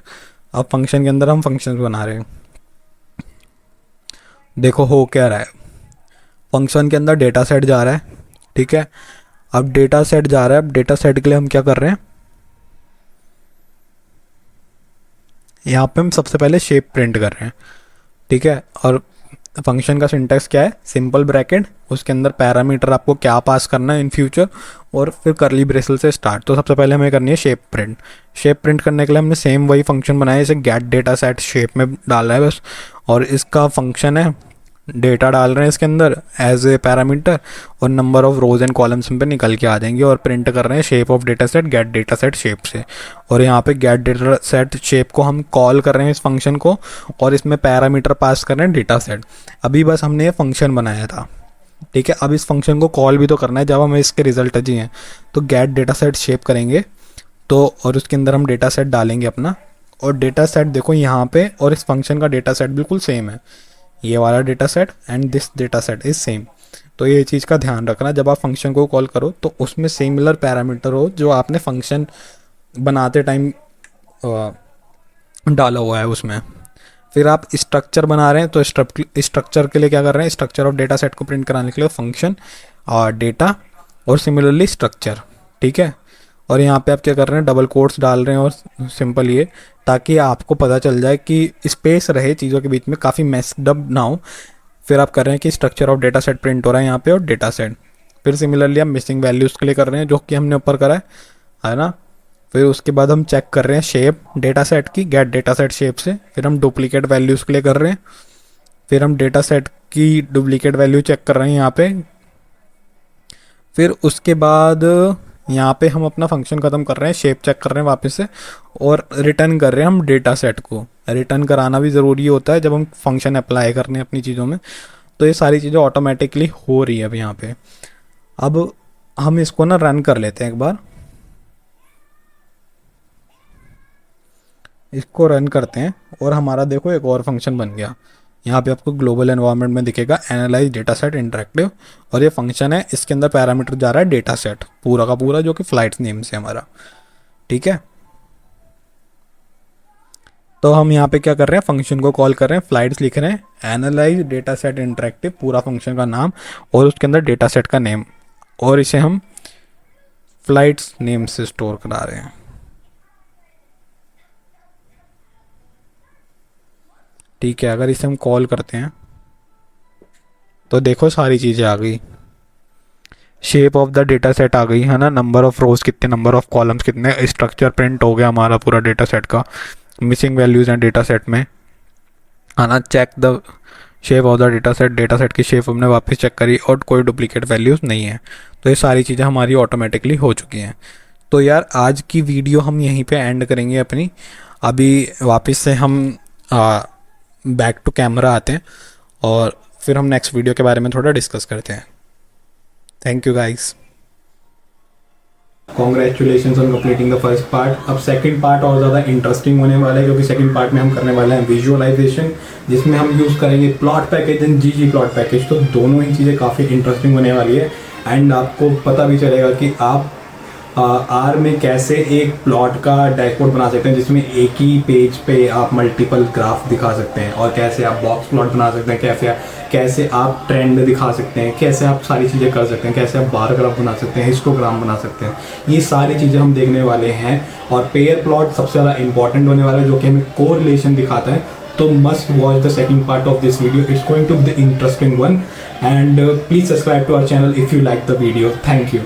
अब फंक्शन के अंदर हम फंक्शंस बना रहे हैं। देखो हो क्या रहा है, फंक्शन के अंदर डेटा सेट जा रहा है, ठीक है। अब डेटा सेट जा रहा है, अब डेटा सेट के लिए हम क्या कर रहे हैं, यहाँ पे हम सबसे पहले शेप प्रिंट कर रहे हैं, ठीक है। और फंक्शन का सिंटैक्स क्या है, सिंपल ब्रैकेट, उसके अंदर पैरामीटर आपको क्या पास करना है इन फ्यूचर, और फिर करली ब्रेसल से स्टार्ट। तो सबसे पहले हमें करनी है शेप प्रिंट। शेप प्रिंट करने के लिए हमने सेम वही फंक्शन बनाया, इसे गेट डेटा सेट शेप में डालना है बस। और इसका फंक्शन है, डेटा डाल रहे हैं इसके अंदर एज ए पैरामीटर, और number of rose and columns पे निकल के आ जाएंगे, और प्रिंट कर रहे हैं shape of data set gate data set shape से। और यहाँ पे गेट डेटा सेट शेप को हम कॉल कर रहे हैं इस फंक्शन को, और इसमें पैरामीटर पास कर रहे हैं डेटा सेट। अभी बस हमने ये फंक्शन बनाया था, ठीक है। अब इस फंक्शन को कॉल भी तो करना है जब हमें इसके रिजल्ट चाहिए हैं। तो गेट डेटा सेट शेप करेंगे, तो और उसके अंदर हम डेटा सेट डालेंगे अपना। और डेटा सेट देखो यहाँ पे, और इस फंक्शन का डेटा सेट बिल्कुल सेम है, ये वाला data set and this data set is same. तो ये चीज़ का ध्यान रखना, जब आप फंक्शन को कॉल करो तो उसमें सिमिलर पैरामीटर हो जो आपने फंक्शन बनाते टाइम डाला हुआ है उसमें। फिर आप स्ट्रक्चर बना रहे हैं तो स्ट्रक्चर के लिए क्या कर रहे हैं, स्ट्रक्चर ऑफ डेटा सेट को प्रिंट कराने के लिए फंक्शन और डेटा और सिमिलरली स्ट्रक्चर, ठीक है। और यहाँ पे आप क्या कर रहे हैं, डबल कोट्स डाल रहे हैं और सिंपल ये, ताकि आपको पता चल जाए कि स्पेस रहे चीज़ों के बीच में, काफ़ी मेस्ड अप ना हो। फिर आप कर रहे हैं कि structure of data set print हो रहा है यहाँ पे और डेटा सेट। फिर सिमिलरली हम मिसिंग वैल्यूज़ के लिए कर रहे हैं जो कि हमने ऊपर करा है ना। फिर उसके बाद हम चेक कर रहे हैं शेप डेटा सेट की, गेट डेटा सेट शेप से। फिर हम डुप्लीकेट वैल्यूज़ के लिए कर रहे हैं। फिर हम डेटा सेट की डुप्लीकेट वैल्यू चेक कर रहे हैं यहाँ पे। फिर उसके बाद यहाँ पे हम अपना फंक्शन ख़त्म कर रहे हैं, शेप चेक कर रहे हैं वापस से, और रिटर्न कर रहे हैं हम डेटा सेट को। रिटर्न कराना भी ज़रूरी होता है जब हम फंक्शन अप्लाई करने हैं अपनी चीज़ों में। तो ये सारी चीज़ें ऑटोमेटिकली हो रही है अब यहाँ पे। अब हम इसको ना रन कर लेते हैं एक बार, इसको रन करते हैं और हमारा देखो एक और फंक्शन बन गया। यहाँ पे आपको ग्लोबल एनवायरनमेंट में दिखेगा एनालाइज डेटा सेट इंटरेक्टिव, और ये फंक्शन है, इसके अंदर पैरामीटर जा रहा है डेटा सेट पूरा का पूरा, जो कि फ्लाइट्स नेम से हमारा, ठीक है। तो हम यहाँ पे क्या कर रहे हैं, फंक्शन को कॉल कर रहे हैं, फ्लाइट्स लिख रहे हैं, एनालाइज डेटा सेट इंटरेक्टिव पूरा फंक्शन का नाम और उसके अंदर डेटा सेट का नेम, और इसे हम फ्लाइट्स नेम से स्टोर करा रहे हैं, ठीक है। अगर इसे हम कॉल करते हैं तो देखो सारी चीज़ें आ गई, shape of the data set आ गई है ना, नंबर ऑफ रोज कितने, नंबर ऑफ कॉलम्स कितने, स्ट्रक्चर प्रिंट हो गया हमारा पूरा डेटा सेट का, मिसिंग वैल्यूज़ हैं डेटा सेट में, है ना। Check the shape of the data set की शेप हमने वापस चेक करी और कोई डुप्लीकेट वैल्यूज़ नहीं है। तो ये सारी चीज़ें हमारी ऑटोमेटिकली हो चुकी हैं। तो यार आज की वीडियो हम यहीं पे एंड करेंगे अपनी। अभी वापस से हम बैक टू कैमरा आते हैं और फिर हम नेक्स्ट वीडियो के बारे में थोड़ा डिस्कस करते हैं। Thank you guys, congratulation on completing the first part. अब सेकंड पार्ट और ज़्यादा इंटरेस्टिंग होने वाला है, क्योंकि सेकंड पार्ट में हम करने वाले हैं विजुअलाइजेशन, जिसमें हम यूज़ करेंगे plot package and G plot package. तो दोनों ही चीज़ें काफ़ी इंटरेस्टिंग होने वाली है, एंड आपको पता भी चलेगा कि आप आर में कैसे एक प्लॉट का डैशबोर्ड बना सकते हैं, जिसमें एक ही पेज पे आप मल्टीपल ग्राफ दिखा सकते हैं, और कैसे आप बॉक्स प्लॉट बना सकते हैं, कैसे आप ट्रेंड दिखा सकते हैं, कैसे आप सारी चीज़ें कर सकते हैं, कैसे आप बार ग्राफ बना सकते हैं, हिस्टोग्राम बना सकते हैं। ये सारी चीज़ें हम देखने वाले हैं। और पेयर प्लॉट सबसे ज़्यादा इंपॉर्टेंट होने वाला है, जो कि हमें कोरिलेशन दिखाता है। तो must watch the second part of this video, it's going to be the interesting one, and please subscribe to our channel if you like the video. Thank you.